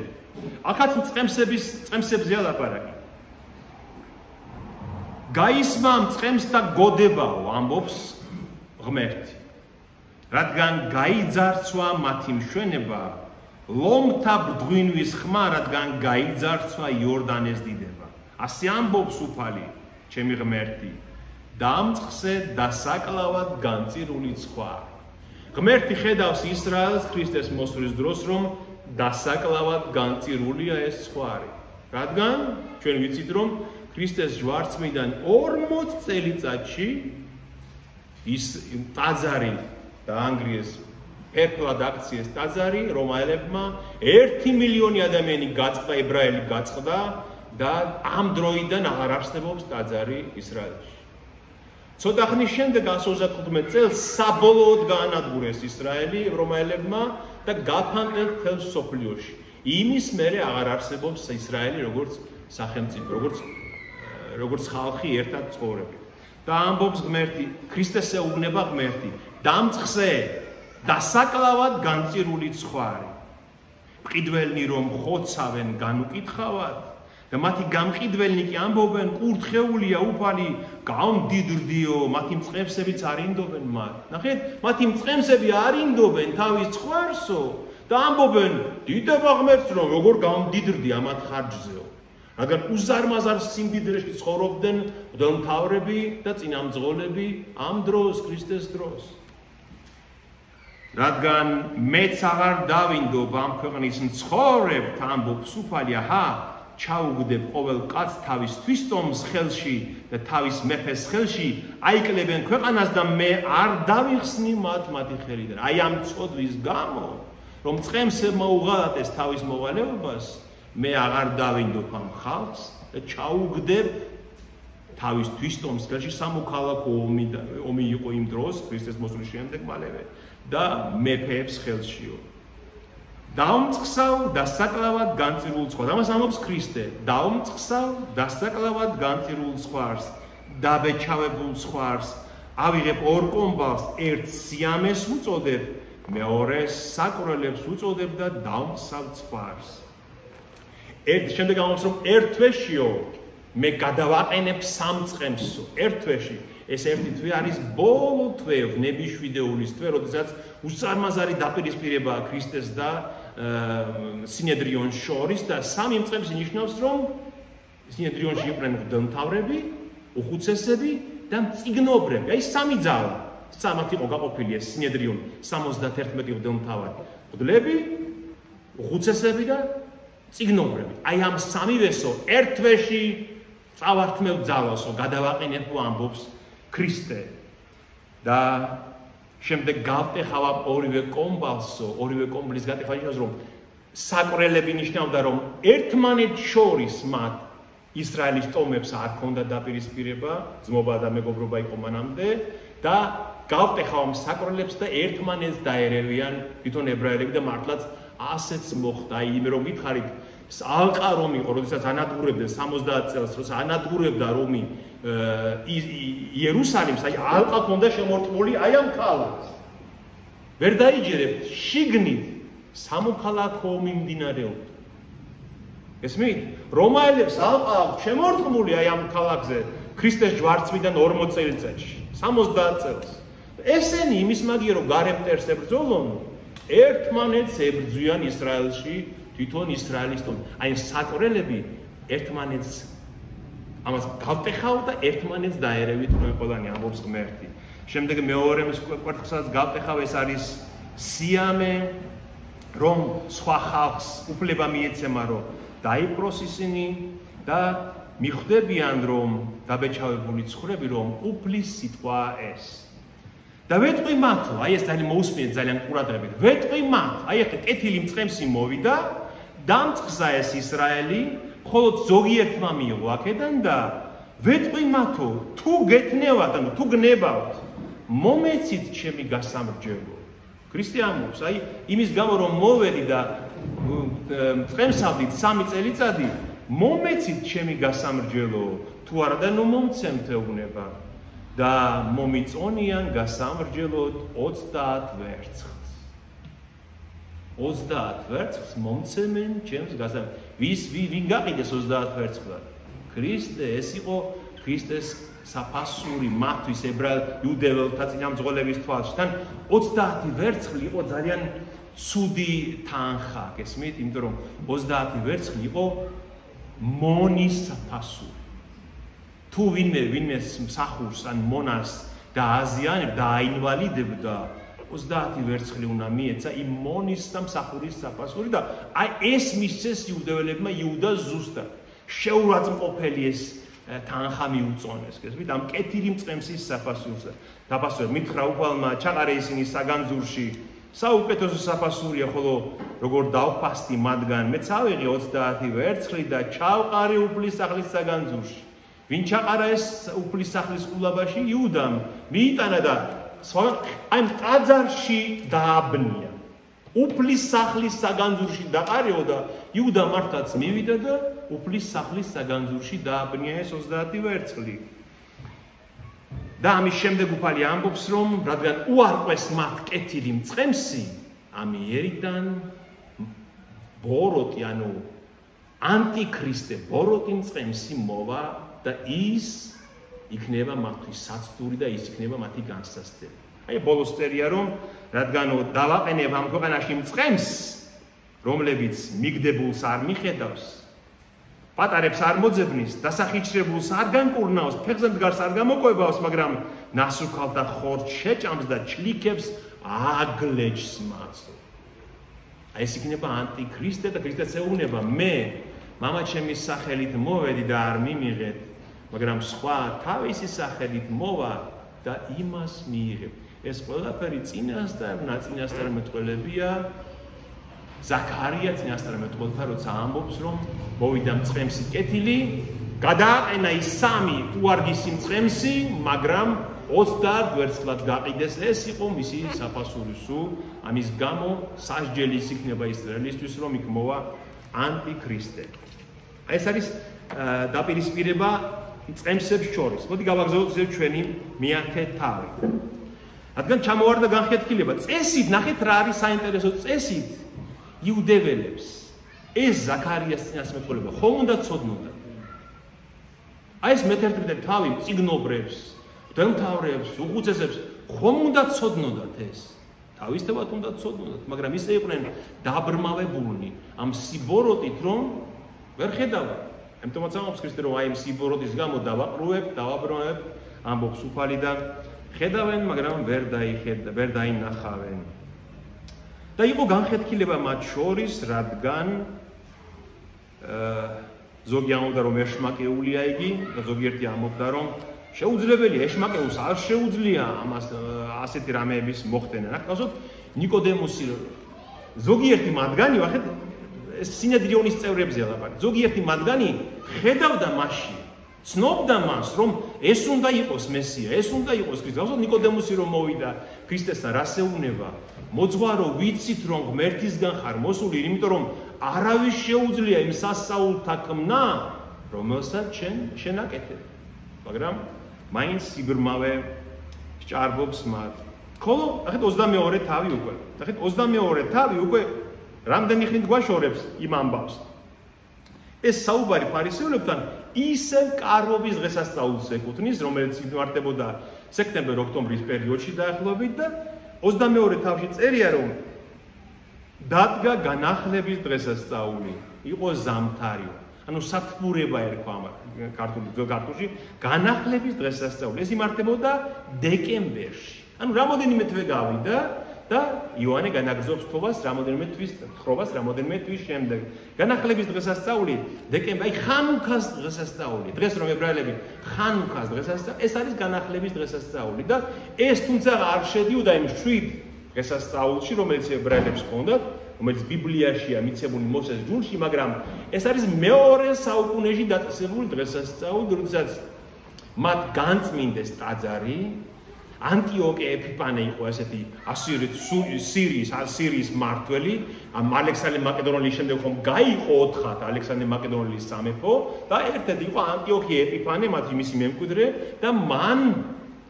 აქაც მწყემსებზეა ლაპარაკი. გაისმა მწყემს და გოდებაო, ამბობს ღმერთი. რადგან გაიძარცვა მათი მშვენება, ლომთა ბრძვინვის ხმა, რადგან გაიძარცვა იორდანეს დიდება. ასე ამბობს უფალი, ჩემი ღმერთი, დამწყსე დასაკლავად განწირული სხვა. ღმერთი ხედავს ისრაელს ქრისტეს მოსვლის დროს, რომ დასაკლავად განწირულია ეს სხვარი. რადგან ჩვენ ვიცით, რომ ქრისტეს ჯვარცმიდან 40 წელიწადში ის ტაძარი დაანგრიეს, ფერფლად აქციეს ტაძარი, რომაელებმა 1 მილიონი ადამიანი გაწყდა, ებრაელი გაწყდა და ამ დროიდან აღარ არსებობს ტაძარი ისრაელში. ცოტა ხნის შემდეგ 135 წელს საბოლოოდ გაანადგურეს ისრაელი რომაელებმა და გაფანტეს მთელ სოფლიოში. იმის მერე აღარ არსებობს ისრაელი როგორც სახელმწიფო, როგორც ხალხი ერთად ცხოვრები. და ამბობს ღმერთი, ქრისტეს ეუბნება ღმერთი, დამწყსე დასაკლავად განწირული ცხვარი. მყიდველნი რომ ხოცავენ განუკითხავად და მათი გამყიდველნი კი ამბობენ, კურთხეულია უფალი, გამდიდრდიო, მათი მწყემსებიც არინდობენ მათ. ნახეთ, მათი მწყემსები არინდობენ თავის ცხვარსო და ამბობენ, დიდება ღმერთს რომ როგორ გამდიდრდი ამათ ხარჯზეო. რადგან უზარმაზარ სიმდიდრეში ცხოვრობდნენ მღვდელმთავრები და წინამძღოლები ამ დროს, ქრისტეს დროს. რადგან მეც აღარ დავინდობ ამ ქვეყნის მცხოვრებთ, ამბობს უფალი, აჰა, ჩაუგდებ ყოველ კაცს თავის თვისტომს ხელში და თავის მეფეს ხელში, აიკლებენ ქვეყანას და მე არ დავიხსნი მათი ხელიდან. აი ამ წოდვის გამო, რომ წყემსებმა უღალატეს თავის მოვალეობას, მე აღარ დავინდობ ამ ხალხს და ჩაუგდებ თავის თვისტომს ხელში. სამოქალაქო ომი იყო იმ დროს, ქრისტეს მოსვლის შემდეგ მალევე და მეფეებს ხელშიო. დაუმწყსავ დასაკლავად განწირულ ცხვარს. ამას ამბობს ქრისტე. დაუმწყსავ დასაკლავად განწირულ ცხვარს, დაბეჭავებულ ცხვარს, ავიღებ ორ კომბალს, ერთ სიამეს უწოდებ, მეორეს საკურელებს უწოდებ და დაუმწყსავ ცხვარს. შემდეგ ამბობს რომ ერთ თვეშიო მე გადავაყენებ სამ წყემსო. ერთ თვეში. ეს ერთი თვე არის ბოლო თვე, ნებიშვიდეულის თვე, როდესაც უზარმაზარი დაპირისპირებაა ქრისტეს და სინედრიონს შორის და სამი მწყემსი ნიშნავს, რომ სინედრიონში იყვნენ მღვდელმთავრები, უხუცესები და მწიგნობრები. აი სამი ძალა. სამად იყო გაყოფილი ეს სინედრიონი, 71 მღვდელმთავარი. მღვდლები, უხუცესები და მწიგნობრები. აი ამ სამივესო ერთ თვეში წავართმევ ძალასო, გადავაყენებო ამბობს ქრისტე. და შემდეგ გავტეხავ ორივე კომბალსო, ორივე კომბლის გატეხვა ნიშნავს, რომ საკრელები ნიშნავდა, რომ ერთმანეთს შორის მათ ისრაელის ტომებს არ ქონდა დაპირისპირება, ძმობა და მეგობრობა იყო მანამდე და გავტეხავ ამ საკრელებს და ერთმანეთს დაერევიან თვითონ ებრაელები და მართლაც ასეც მოხდა. აი რომ გითხარით, ალყა რომ იყო, როდესაც ანადგურებდნენ 70 წელს, როცა ანადგურებდა რომი იერუსალიმს, აი ალყა ქონდა შემორტყმული აი ამ ქალაქს. ვერ დაიჯერებთ, შიგნით სამოქალაქო ომი მიმდინარეობდა. ესმით? რომაელებს ალყა შემორტყმული აი ამ ქალაქზე ქრისტეს ჯვარცმიდან 40 წელიწადში. 70 წელს. ესენი იმის მაგია რომ გარემტერს ებრძოლონ, ერთმანეთს ებრძვიან ისრაელში, თვითონ ისრაელის თვითონ. აი საკრელები ერთმანეთს ამას გავტეხავ და ერთმანეთს დაერევით ყველანი ამბობს ღმერთი. შემდეგ მეორე კვერთხსაც გავტეხავ ეს არის სიამე რომ სხვა ხალხს უფლება მიეცემა რომ დაიპყროს ისინი და მიხვდებიან რომ დაბეჭავებული ცხვრები რომ უფლის სიტყვა ეს. და ვეტყვი მათო, აი ეს ძალიან მოусმინეთ ძალიან ყურადღებით. ვეტყვი მათ, აი ახლა კეთილი მწყემსი მოვიდა, დამწყსა ეს ისრაელი, ხოლო ზოგიერთმა მიიღო აქედან და ვეტყვი მათო, თუ გეთნევათ, ანუ თუ გნებავთ, მომეცით ჩემი გასამრჯელო. ქრისტიანობს, აი იმის გამო რომ მოვედი და მწყემსავდით 3 წელიწადი, მომეცით ჩემი გასამრჯელო, თუ არა და ნუ მომცემთ ეუბნება. და მომიწონიან გასამრჯელოდ 30 ვერცხლს. 30 ვერცხლს მომცემენ ჩემს გასამრჯელოდ. ვინ გაყიდეს 30 ვერცხლად? ქრისტე, ეს იყო ქრისტეს საფასური მათთვის იუდეველთა წინამძღოლების თვალში. თან 30 ვერცხლი იყო ძალიან ცუდი თანხა, გესმით? იმიტომ რომ 30 ვერცხლი იყო მონის საფასური. თუ ვინმე მსახურს ან მონას დააზიანებდა და აინვალიდებდა 30 ვერცხლი უნდა მიეცა იმ მონის და მსახურის საფასური და აი ეს მისცეს იუდეველებმა იუდას ზუსტად შეურაცხმყოფელი ეს თანხა მიუწონეს გესმით ამ კეთილი მწყემსის საფასურზე დაფასურებ მითხრა უფალმა ჩაყარე ისინი საგანძურში საუკეთესო საფასურია ხოლო როგორ დავფასდი მათგან მეც ავიღე 30 ვერცხლი და ჩავყარე უფლის სახლის საგანძურში ვინ ჩაყარა ეს უფლის სახლის ყულაბაში იუდამ მიიტანა და აი ტაძარში დააბნია უფლის სახლის საგანძურში დაყარეო და იუდა მართლაც მივიდა და უფლის სახლის საგანძურში დააბნია ეს 30 ვერცხლი და ამის შემდეგ უფალი ამბობს რომ რადგან უარყვეს მათ კეთილი მწყემსი ამიერიდან ბოროტი ანუ ანტიქრისტე ბოროტი მწყემსი მოვა და ის იქნება მათთვის საცდური და ის იქნება მათი განსასწრებელი. აი ბოლოს წერია რომ რადგანო დავაყენებ ამ ქვეყანაში მწყემს, რომლებიც მიგდებულს არ მიხედავს, პატარებს არ მოძებნის, დასახიჩრებულს არ განკურნავს, ფეხზე მდგარს არ გამოყვებავს, მაგრამ ნასუქალთა ხორცს შეჭამს და ჩლიქებს აგლეჯს მაცო. აი ეს იქნება ანტიქრისტე და ქრისტეს ეუბნება მე მამა ჩემის სახელით მოვედი და არ მიმიღეთ მაგრამ სხვა თავისი სახელით მოვა და იმას მიიღებ. ეს ყველაფერი წინასწარ ნაწინასწარ მეტყველებია ზაქარია წინასწარ მეტყველთა როცა ამბობს რომ მოვიდა მწყემსი კეთილი, გადააყენა ის 3 უარგისი მწყემსი, მაგრამ 30 ვერცხლად გაყიდეს ეს იყო მისი საფასური სულ, ამის გამო სასჯელის იქნება ისრაელისთვის რომ იქ მოვა ანტიქრისტე. ეს არის დაპირისპირება მწყემსებს შორის. მოდი გავაგზავნოთ ჩვენი მეათე თავი. რადგან ჩამოვარდა განხეთქილება, წესით ნახეთ რა არის საინტერესო წესით იუდეველებს. ეს ზაქარიას წინასწარმეტყველება ხომ უნდა ცოდნოდა. აი ეს მე-11 თავი წიგნობრებს, მღვდელმთავრებს, უხუცესებს ხომ უნდა ცოდნოდათ ეს. თავისთავად უნდა ცოდნოდათ, მაგრამ ისე იყვნენ დაბრმავებულნი ამ სიბოროტით რომ ვერ ხედავენ. ამიტომაც ამბობს ქრისტე რომ აი ამ სიბოროტის გამო დავაბრმავებ, ამბობს უფალი და ხედავენ, მაგრამ ვერ დაინახავენ. და იყო განხეთქილება მათ შორის, რადგან ზოგი ამბობდა რომ ეშმაკეულია იგი და ზოგიერთი ამბობდა რომ შეუძლებელია ეშმაკეულს არ შეუძლია ამას ასეთი რამეების მოხდენა. რა გასult ნიკოდემოსი ზოგიერთი მათგანი ვახეთ ეს სინედრიონის წევრებზეა ლაპარაკი. ზოგიერთი მათგანი ხედავდა მასში, ცნობდა მას, რომ ეს უნდა იყოს მესია, ეს უნდა იყოს ქრისტე. გასულ ნიკოდემოსი რომ მოვიდა ქრისტესთან რას ეუბნება? მოძღვარო, ვიცით რომ ღმერთისგან ხარ მოსული, იმიტომ რომ არავის შეუძლია იმ სასწაულთა ქმნა, რომელსაც შენ აკეთებ. მაგრამ მაინც სიბრმავე სჭარბობს მათ. ხოლო ახეთ 22 თავი უკვე. ახეთ 22 თავი უკვე რამდენი ხნით გვაშორებს იმ ამბავს. ეს საუბარი ფარისეულებთან ისევ კარობის დღესასწაულს ეკუთვნის, რომელიც იმართებოდა სექტემბერ-ოქტომბრის პერიოდში დაახლოებით და 22 თავში წერია რომ დადგა განახლების დღესასწაული, იყო ზამთარი. ანუ სათბურება ერქვა ამ ქართულში განახლების დღესასწაული. ეს იმართებოდა დეკემბერში. ანუ რამოდენიმე თვე გავიდა და იოანე განაგრძობს რამოდენიმე თვის შემდეგ. განახლების დღესასწაული დეკემბერი, ხანუქას დღესასწაული. დღეს რომ ებრაელები ხანუქას დღესასწაული, ეს არის განახლების დღესასწაული და ეს თუმცა არ შედიოდა იმ 7 დღესასწაულში, რომელიც ებრაელებს ჰქონდათ, რომელიც ბიბლიაშია მიცემული მოსეს ჯულში, მაგრამ ეს არის მეორე საუკუნეში დაწესებული დღესასწაული, როდესაც მათ განწმინდეს ტაძარი. ანტიოკე ეპიფანე იყო ესეთი სირიის მმართველი, ალექსანდრე მაკედონელის შემდეგ ხომ გაიყო 4-ად ალექსანდრე მაკედონელის სამეფო და ერთ-ერთი იყო ანტიოკე ეპიფანე, მათი მისი მემკვიდრე და მან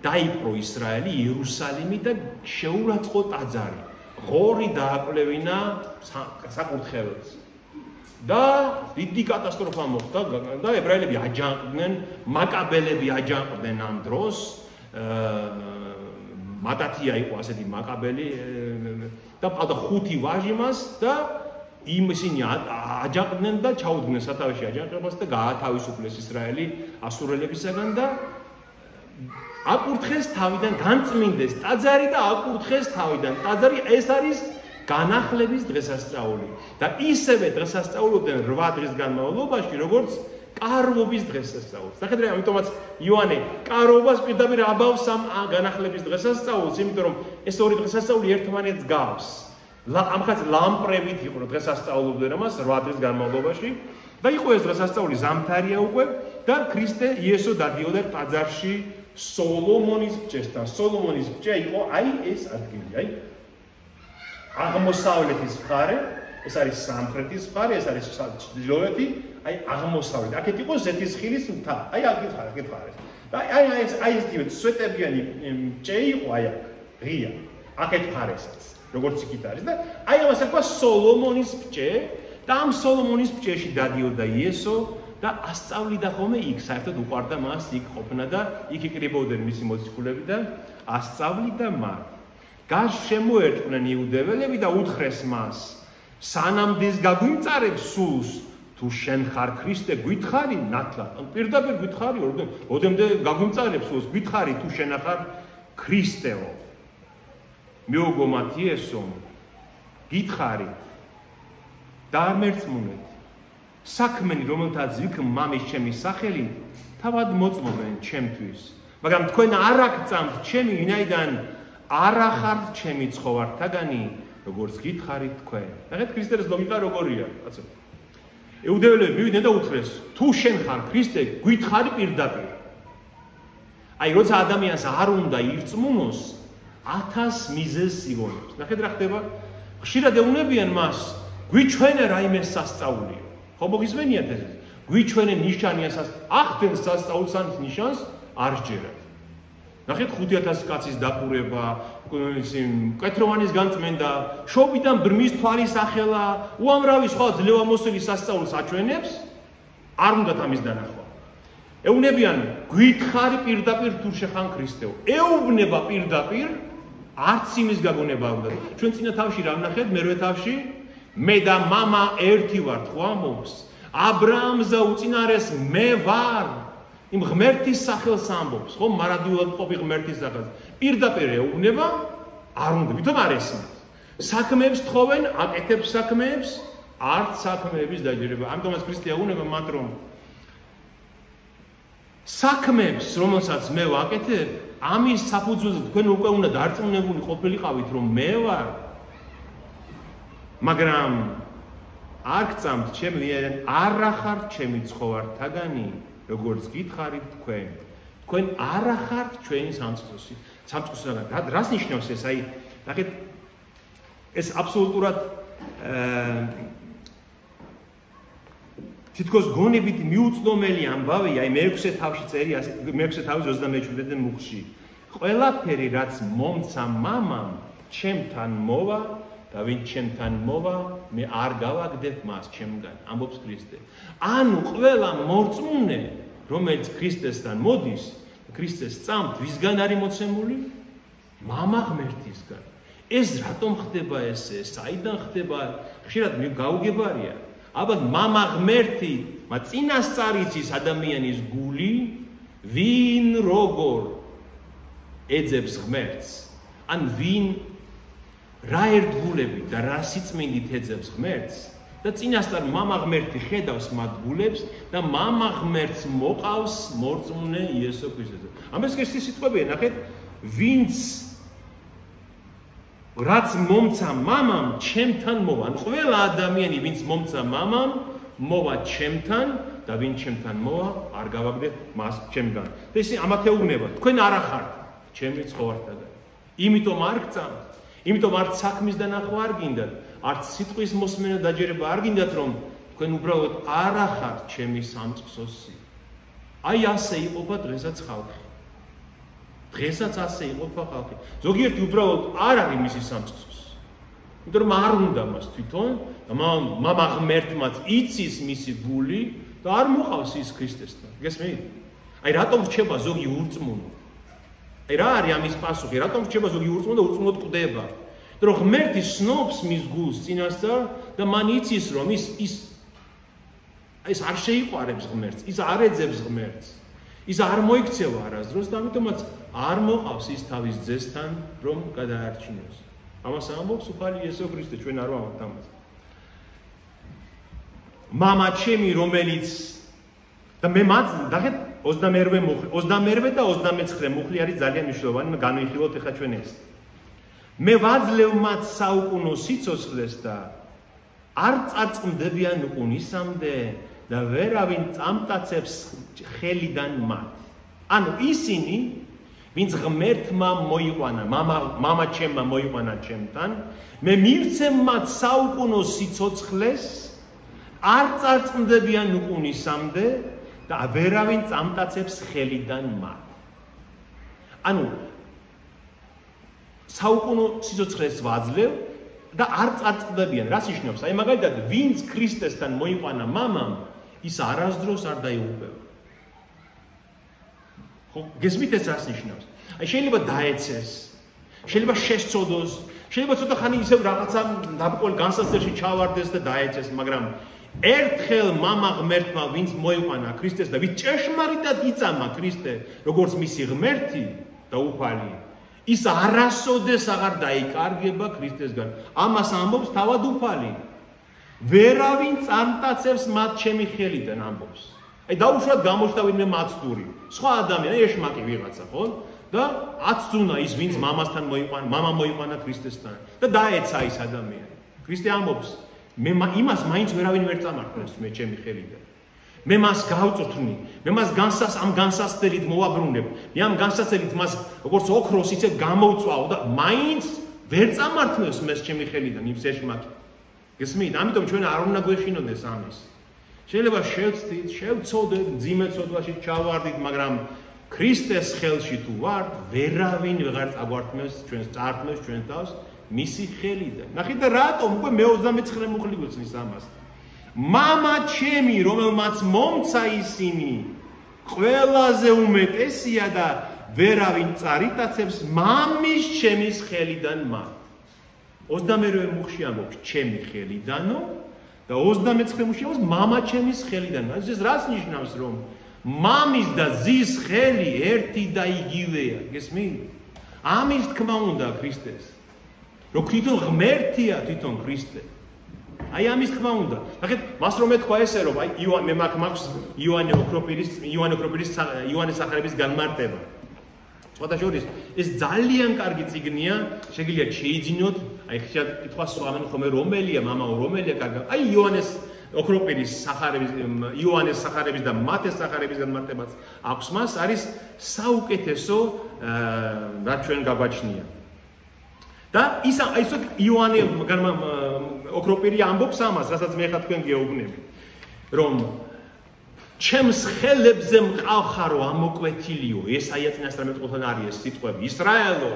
დაიპყრო ისრაელი, იერუსალიმი და შეურაცხყო ტაძარი. ღორი დააკვლევინა საკურთხეველს. და დიდი კატასტროფა მოხდა და ებრაელები აჯანყდნენ, მაკაბელები აჯანყდნენ ამ დროს. მატათია იყო ასეთი მაკაბელი და ყავდა 5 ვაჟი მას და ისინი აჯანყდნენ და ჩაუდგნენ სათავეში აჯანყებას და გაათავისუფლეს ისრაელი ასურელებისაგან და აკურთხეს თავიდან, განწმინდეს ტაძარი და აკურთხეს თავიდან ტაძარი. ეს არის განახლების დღესასწაული და ისევე დღესასწაულობდნენ 8 დღის განმავლობაში, როგორც კარვობის დღესასწაულს. ნახეთ, ამიტომაც იოანე კარვობას პირდაპირ აბავს ამ განახლების დღესასწაულს, იმიტომ რომ ეს ორი დღესასწაული ერთმანეთს გავს. ამხაც ლამპრებით იყო დღესასწაულობდნენ ამას 8 დღის განმავლობაში და იყო ეს დღესასწაული ზამთარია უკვე და ქრისტე იესო დადიოდა ტაძარში სოლომონის ბჭესთან. სოლომონის ბჭე იყო აი ეს ადგილი, აი აღმოსავლეთის მხარე, ეს არის სამხრეთის მხარე, ეს არის ჩრდილოეთი, აი აღმოსავლეთ. აქეთ იყო ზეთისხილის მთა. აი აქეთ ხარ. და აი ეს სვეტებიანი ბჭე იყო აი აქ, ღია. აქეთ მხარესაც, როგორც იქით არის და აი ამას ერქვა სოლომონის ბჭე და ამ სოლომონის ბჭეში დადიოდა იესო და ასწავლიდა ხოლმე იქ, საერთოდ უყვარდა მას იქ ყოფნა და იქ იკრიბებოდნენ მისი მოციქულები და ასწავლიდა მათ. გარს შემოერტყნენ იუდეველები და უთხრეს მას, სანამ დის გაგვიმწარებს სულს, თუ შენ ხარ ქრისტე, გითხარი ნათლად. ან პირდაპირ გითხარი, ოდემდე გაგვიმწარებს სულს, გითხარი თუ შენ ხარ ქრისტეო. მიუგო მათ იესომ, გითხარით და არ მერწმუნეთ. საქმენი, რომელთაც ვიქ მამის ჩემი სახელით, თავად მოწმობენ ჩემთვის. მაგრამ თქვენ არ აქცამთ ჩემი, ვინაიდან არ ახართ ჩემი ცხოვართაგანი, როგორც გითხარით თქვენ. ნახეთ, ქრისტეს ლოგიკა როგორია, კაცო. იუდეველები მივიდნენ და უთხრეს, თუ შენ ხარ ქრისტე, გითხარი პირდაპირ. აი, როცა ადამიანს არ უნდა ირწმუნოს, 1000 მიზეზს იგონებს. ნახეთ რა ხდება? ხშირად ეუბნებიან მას, გვიჩვენე რაიმე სასწაულია. ხო მოგისმენიათ ეს? გვიჩვენე ნიშანია ახდენ სასწაულს ან ნიშანს არ სჯერათ. ნახეთ 5000 კაცის დაკურება, კეთროვანის განწმენდა, შობიდან ბრმის თვალის ახელა, უამრავი სხვა ძლევამოსილი სასწაულს აჩვენებს, არ უნდათ ამის დანახვა. ეუბნებიან, გითხარი პირდაპირ თუ შეხან ქრისტეო. ეუბნება პირდაპირ, არც იმის გაგონება უნდა. ჩვენ წინა თავში რა ვნახეთ, მერვე თავში მე და მამა ერთი ვართ, ხო ამბობს. აბრაამსა უწინარეს მე ვარ. იმ ღმერთის სახელს ამბობს, ხო? მარადიულად ყოფი ღმერთის სახელს. პირდაპირ ეუბნება, არ უნდა, ვითომ არ ესმის. საქმეებს თხოვენ, აკეთებს საქმეებს, არც საქმეების დაჯერება. ამიტომაც ქრისტე ეუბნება მათ, რომ საქმეებს, რომელსაც მე ვაკეთებ, ამის საფუძველზე თქვენ უკვე უნდა დარწმუნებული ყოფილიყავით, რომ მე ვარ. მაგრამ არ გწამთ ჩემი, არ ახართ ჩემი ცხოვართაგანი, როგორც გითხარით თქვენ. თქვენ არ ახართ ჩვენი სამწყოსისაგან. რას ნიშნავს ეს? აი, ნახეთ, ეს აბსოლუტურად თითქოს გონებით მიუწვდომელი ამბავია, აი მე-6 თავში წერია, მე-6 თავის 27-ე მუხლში. ყველაფერი რაც მომცა მამამ, ჩემთან მოვა და ვინ ჩემთან მოვა, მე არ გავაგდებ მას ჩემგან, ამბობს ქრისტე. ანუ ყველა მორწმუნე, რომელიც ქრისტესთან მოდის ქრისტეს წამთ, ვისგან არის მოცემული? მამა ღმერთისგან. ეს რატომ ხდება ესე? საიდან ხდება? ხშირად გაუგებარია. ალბათ მამა ღმერთი, წინასწარ იცის ადამიანის გული, ვინ როგორ ეძებს ღმერთს, ან ვინ რა ერთგულებით და რა სიწმინდით ეძებს ღმერთს და წინასწარ მამა ღმერთი ხედავს მათ გულებს და მამა ღმერთს მოყავს მორწმუნე იესო ქრისტეზე. ამას ქრისტეს სიტყვებია, ნახეთ, ვინც რაც მომცა მამამ, ჩემთან მოვა. ან ყველა ადამიანი, ვინც მომცა მამამ, მოვა ჩემთან და ვინ ჩემთან მოვა, არ გავაგდეთ მას ჩემგან. და ისინი ამათეუბნება, თქვენ არა ხართ ჩემი ცხოვართაგან. იმიტომ არ გწამთ, იმიტომ არც საქმის დანახვა არ გინდათ, არც სიტყვის მოსმენა დაჯერება არ გინდათ, რომ თქვენ უბრალოდ არა ხართ ჩემი სამწყსოსი. აი ასე იყოფა დღესაც ხალხი. დღესაც ასე იყოფა ხალხი. ზოგიერთი უბრალოდ არ არის მისი სამწყსოსი. იმიტომ რომ არ უნდა მას თვითონ და მამა ღმერთმაც იცის მისი გული და არ მოყავს ის ქრისტესთან. გესმით? აი რატომ რჩება ზოგი ურწმუნო? აი რა არის ამის პასუხი? რატომ რჩება ზოგი ურწმუნო და ურწმუნოდ კვდება? რომ ღმერთი სნობს მის გულს წინასწარ და მან იცის რომ ის არ შეიყვარებს ღმერთს, ის არ ეძებს ღმერთს, ის არ მოიქცევა არასდროს და ამიტომაც არ მოყავს ის თავის ძესთან რომ გადაარჩინოს. ამას ამბობს უფალი იესო ქრისტე, ჩვენ არ ვამბობთ ამას. მამა ჩემი რომელიც და მე მათ ნახეთ 22 და 29 მუხლი არის ძალიან მნიშვნელოვანი, განვიხილოთ ახლა ჩვენ ეს. მე ვაძლევ მათ საუკუნო სიცოცხლეს და არ წარწყმდებიან უყუნისამდე და ვერავინ წამტაცებს ხელიდან მათ. ანუ ისინი, ვინც ღმერთმა მოიყვანა, მამა ჩემმა მოიყვანა ჩემთან, მე მივცემ მათ საუკუნო სიცოცხლეს, არ წარწყმდებიან უყუნისამდე და ვერავინ წამტაცებს ხელიდან მათ. ანუ საუკუნო სიცოცხლეს ვაძლევ და არ წარწყდებიან. რას ნიშნავს? აი მაგალითად, ვინც ქრისტესთან მოიყვანა მამამ, ის არასდროს არ დაიღუპება. ხო, გესმით ეს რას ნიშნავს? აი შეიძლება დაეცეს, შეიძლება შესწოდოს, შეიძლება ცოტა ხანი ისევ რაღაცა დაბკოლ განსაცდელში ჩავარდეს და დაეცეს, მაგრამ ერთხელ მამა ღმერთმა, ვინც მოიყვანა ქრისტეს და ვინც ჭეშმარიტად იწამა ქრისტე, როგორც მისი ღმერთი და უფალი, ის არასოდეს აღარ დაიკარგება ქრისტესგან. ამას ამბობს თავად უფალი. ვერავინ წამტაცებს მათ ჩემი ხელიდან ამბობს. აი დაუშვათ გამოჩნდა ვინმე მაცდური. სხვა ადამიანი, ეშმაკი ვიღაცა, ხო? და აცძუნა ის, ვინც მამასთან მოიყვანა, მამა მოიყვანა ქრისტესთან და დაეცა ის ადამიანი. ქრისტე ამბობს, მე იმას მაინც ვერავინ ვერ წამართავს მე ჩემი ხელიდან. მე მას გავწვრთნი, მე მას ამ განსაცდელით მოვაბრუნებ. მე ამ განსაცდელით მას როგორც ოქროს ისე გამოვწვავ და მაინც ვერ წამართავს მე ჩემი ხელიდან იმ ეშმაკი. გესმით? ამიტომ ჩვენ არ უნდა გვეშინოდეს ამის. შეიძლება შევცდით, შევწოდეთ, მძიმე ცოდვაში ჩავარდით, მაგრამ ქრისტეს ხელში თუ ვართ, ვერავინ ვეღარ წაგვართმევს ჩვენს წართმევს ჩვენ თავს მისი ხელიდან. ნახეთ და რატომ უკვე მე 29 მუხლი გვწნის ამას. მამა ჩემი, რომელმაც მომცა ისინი, ყველაზე უმეტესია და ვერავინ წარიტაცებს მამის ჩემის ხელიდან მათ. 22 მუხლში ამბობს ჩემი ხელიდანო და 29 მუხლში ამბობს მამა ჩემის ხელიდან. ეს რას ნიშნავს, რომ მამის და ძის ხელი ერთი და იგივეა, გესმით? ამის თქმა უნდა ქრისტეს. რომ თვითონ ღმერთია თვითონ ქრისტე. აი ამის თქმა უნდა. ნახეთ, მას რომ ეთქვა ესე რომ აი მე მაქვს იოანეს სახარების განმარტება. სხვადასხვა ეს ძალიან კარგი წიგნია, შეგიძლიათ შეიძინოთ, აი ხშირად კითხვა სვამენ ხოლმე რომელია მამაო, რომელია კარგი. აი იოანეს სახარების და მათეს სახარების განმარტებაც აქვს მას, არის საუკეთესო რა ჩვენ გაგვაჩნია. და ის იოანე ოქროპირი ამბობს ამას, რასაც მე ხა თქვენ გეუბნები, რომ ჩემს ხელებზე მყავხარო ამოკვეთილიო, ესაია წინასწარმეტყველთან არის ეს სიტყვები, ისრაელო,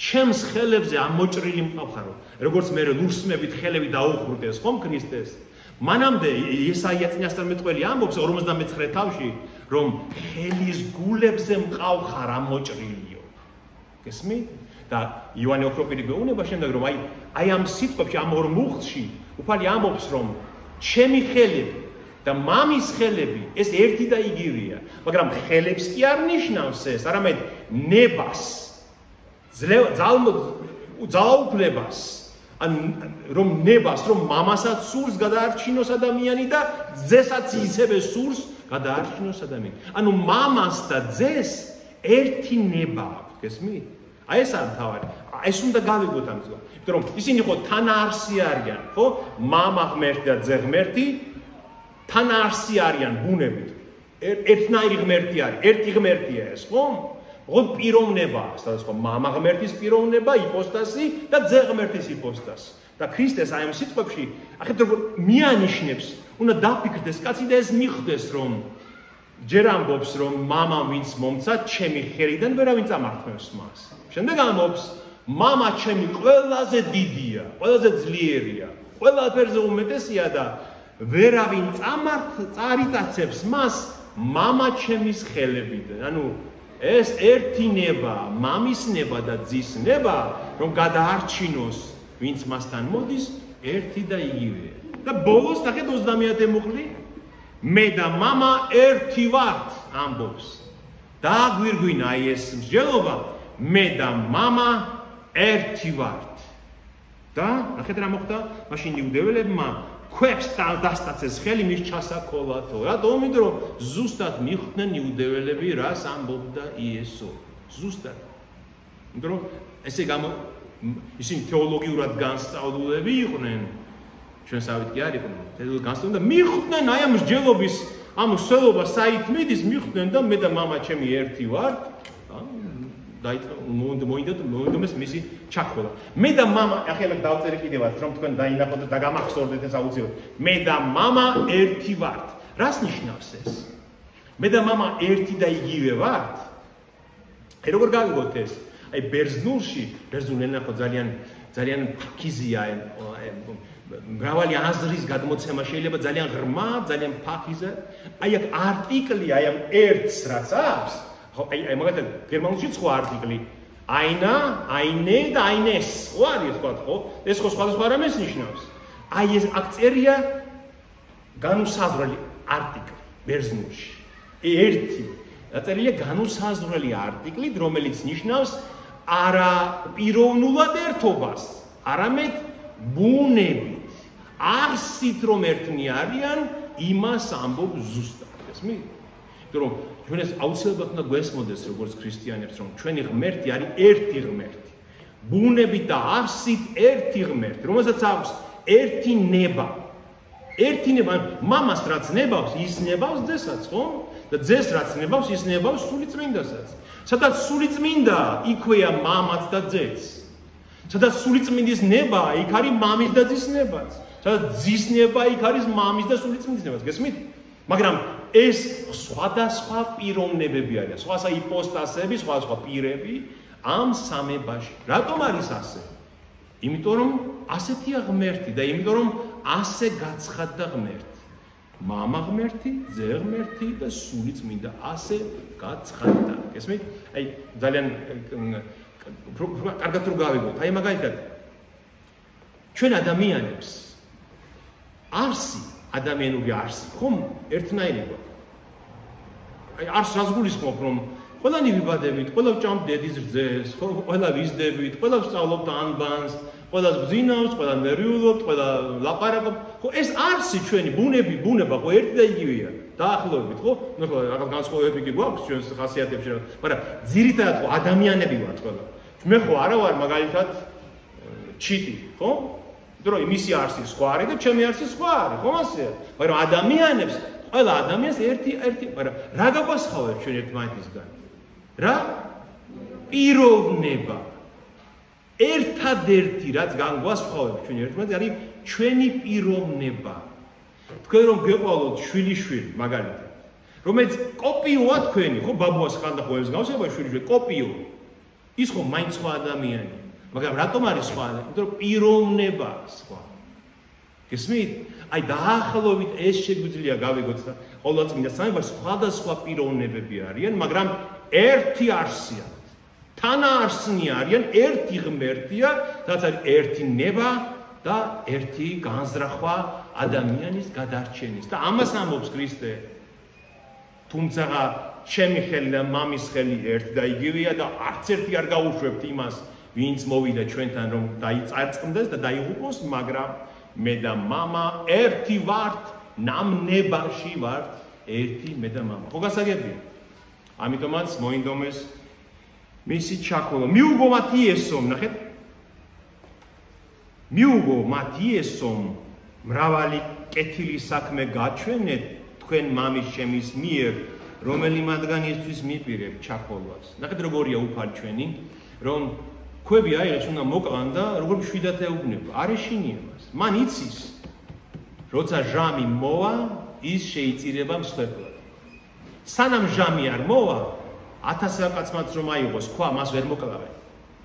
ჩემს ხელებზე ამოჭრილი მყავხარო, როგორც მე ლურსმებით ხელები დაუხრდეს ხომ ქრისტეს, მანამდე ესაია წინასწარმეტყველი ამბობს 59 თავში, რომ ხელის გულებზე მყავხარ ამოჭრილიო. გესმით? და იოანე ოქროპირი გვეუბნება შემდეგ რომ აი ამ სიტყვებში ამ ორ მუხლში უფალი ამბობს რომ ჩემი ხელები და მამის ხელები ეს ერთი და იგივეა, მაგრამ ხელებს კი არ ნიშნავს ეს, არამედ ნებას, ძალაუფლებას, ან რომ ნებას, რომ მამასაც სურს გადაარჩინოს ადამიანი და ძესაც ისევე სურს გადაარჩინოს ადამიანი. ანუ მამას და ძეს ერთი ნება აქვს, გესმით? აი ეს არის თავი. ეს უნდა გავიგოთ ამ ზღვა. იმიტომ რომ ისინი ხო თანაარსი არიან, ხო? მამა ღმერთი და ძე ღმერთი თანაარსი არიან ბუნებით. ერთნაირი ღმერთი არის, ერთი ღმერთია ეს, ხო? ხო პიროვნებაა, სადაც ხო მამა ღმერთის პიროვნება, იპოსტასი და ძე ღმერთის იპოსტასი. და ქრისტეს აი ამ სიტყვებში, ახეთ როგორ მიანიშნებს, უნდა დაფიქრდეს კაცი და ეს მიხვდეს რომ ჯერ ამბობს რომ მამა ვინც მომცა ჩემი ხელიდან ვერავინ წამართმევს მას. შემდეგ ამბობს მამა ჩემი ყველაზე დიდია, ყველაზე ძლიერია, ყველაფერზე უმეტესია და ვერავინ წარიტაცებს მას მამა ჩემის ხელებიდან. ანუ ეს ერთი ნება, მამის ნება და ძის ნება, რომ გადაარჩინოს ვინც მასთან მოდის, ერთი და იგივეა. და ბოლოს ნახეთ 30-ე მუხლი მე და მამა ერთი ვართ ამბობს. დააგვირგვინა აი ეს მსჯელობა მე და მამა ერთი ვართ. და ნახეთ რა მოხდა, მაშინ იუდეველებმა ქვებს დასტაცეს ხელი მის ჩასაქოლათო. რატომ? იმიტომ რომ ზუსტად მიხვდნენ იუდეველები რას ამბობდა იესო. ზუსტად. იმიტომ რომ ესე ისინი თეოლოგიურად განსწავლულები იყვნენ. ჩვენ სავით კი არ იყვნენ. თეოლოგიურად განსწავლულები და მიხვდნენ აი ამ მსჯელობის ამ სველობა საით მიდის მიხვდნენ და მე და მამა ჩემი ერთი ვართ. მოინდომეს მისი ჩაქოლა. მე და მამა ახლა დავწერე კიდევაც რომ თქვენ დაინახოთ და დაგამახსოვრდეთ ეს აუცილებლად. მე და მამა ერთი ვართ. რას ნიშნავს ეს? მე და მამა ერთი და იგივე ვართ? როგორ გავიგოთ ეს? აი ბერძნულში, ბერძნული ენა ხო ძალიან ფაქიზია, მრავალი აზრის გადმოცემა შეიძლება ძალიან ღრმა, ძალიან ფაქიზა. აი აქ არტიკლი, აი ამ ერთს რაც აქვს ხო აი მაგალითად გერმანულშიც ხო არტიკლი აინა, აინე და აინეს ხო არის თქვა ხო? ეს ხო სხვადასხვა რამეს ნიშნავს. აი ეს აქ წერია განუსაზღვრელი არტიკლი ბერძნულში. ერთი დაწერილია განუსაზღვრელი არტიკლით, რომელიც ნიშნავს არა პიროვნულად ერთობას, არამედ ბუნებით. არსით რომ ერთნი არიან, იმას ამბობს ზუსტად. გესმით? იმიტომ რომ ჩვენ ეს აუცილებლად უნდა გვესმოდეს როგორც ქრისტიანებს, რომ ჩვენი ღმერთი არის ერთი ღმერთი. ბუნებით და არსით ერთი ღმერთი, რომელსაც აქვს ერთი ნება. ერთი ნება, მამას რაც ნებავს, ის ნებავს ძესაც, ხო? და ძეს რაც ნებავს, ის ნებავს სულიწმინდასაც. სადაც სულიწმინდა, იქვეა მამაც და ძეც. სადაც სულიწმინდის ნება, იქ არის მამის და ძის ნებაც. სადაც ძის ნება, იქ არის მამის და სულიწმინდის ნებაც. გესმით? მაგრამ ეს სხვადასხვა პიროვნებები არიან, სხვადასხვა იპოსტასები, სხვადასხვა პირები ამ სამებაში. რატომ არის ასე? იმიტომ რომ ასეთია ღმერთი და იმიტომ რომ ასე გაცხადდა ღმერთი. მამა ღმერთი, ძე ღმერთი და სულიწმინდა ასე გაცხადდა. გესმით? აი ძალიან კარგად რო გავიგოთ. აი მაგალითად ჩვენ ადამიანებს არსი, ადამიანური არსი, ხომ ერთნაირი გვაქვს. აი არსს რას გულისხმობ, რომ ყველანი ვიბადებით, ყველა ვჭამთ დედის რძეს, ყველა ვიზდებით, ყველა ვსწავლობთ ანბანს, ყველა ვგზინავთ, ყველა ნერვიულობთ, ყველა ლაპარაკობთ. ხო ეს არსი ჩვენი ბუნება ხო ერთი და იგივეა. დაახლოებით, ხო? ნუ ხო რაღაც განსხვავებები კი გვაქვს ჩვენს ხასიათებში, მაგრამ ძირითადად ხო ადამიანები ვართ ყველა. მე ხო არა ვარ მაგალითად ჩიტი, ხო? იმიტომ რომ მისი არსი სხვა არის და ჩემი არსი სხვა არის, ხომ ასეა? მაგრამ ადამიანებს, ყველა ადამიანს ერთი, მაგრამ რა გაგვასხავებს ჩვენ ერთმანეთისგან? რა? პიროვნება. ერთადერთი რაც განგვასხავებს ჩვენ ერთმანეთს არის ჩვენი პიროვნება. თქვენ რომ გეყვალოთ შვილიშვილი მაგალითად, რომელიც კოპიოა თქვენი, ხო ბაბუას ხანდა ხო ეს გავსება შვილიშვილი კოპიო. ის ხო მაინც სხვა ადამიანია. მაგრამ რატომ არის სხვა? იმიტომ რომ პიროვნება სხვა. გესმით? აი დაახლოებით ეს შეგვიძლია გავიგოთ და ყოვლადწმინდა სამებაში სხვადასხვა პიროვნებები არიან, მაგრამ ერთი არსი აქვს. თანაარსნი არიან, ერთი ღმერთია, რაც არის ერთი ნება და ერთი განზრახვა ადამიანის გადარჩენის. და ამას ამბობს ქრისტე. თუმცა ჩემი ხელი და მამის ხელი ერთ და იგივეა და არც ერთი არ გაუშვებთ იმას, ვინც მოვიდა ჩვენთან რომ დაიწარწყმდეს და დაიღუპოს, მაგრამ მე და მამა ერთი ვართ, ნამნებაში ვართ ერთი მე და მამა. ხო გასაგებია? ამიტომაც მოინდომეს მისი ჩაქოლო. მიუგო მათ იესომ, ნახეთ? მიუგო მათ იესომ მრავალი კეთილი საქმე გაჩვენეთ თქვენ მამის ჩემის მიერ, რომელი მათგანისთვის მიპირებ ჩაქოლვას. ნახეთ როგორია უფალი ჩვენი, რომ ქვები აიღეს უნდა მოკლან და როგორ მშვიდად ეუბნება. არ ეშინია მას. მან იცის, როცა ჟამი მოვა, ის შეიწირება მსხვერპლად. სანამ ჟამი არ მოვა, 1000 კაცმაც რომ აიღოს ქვა, მას ვერ მოკლავენ.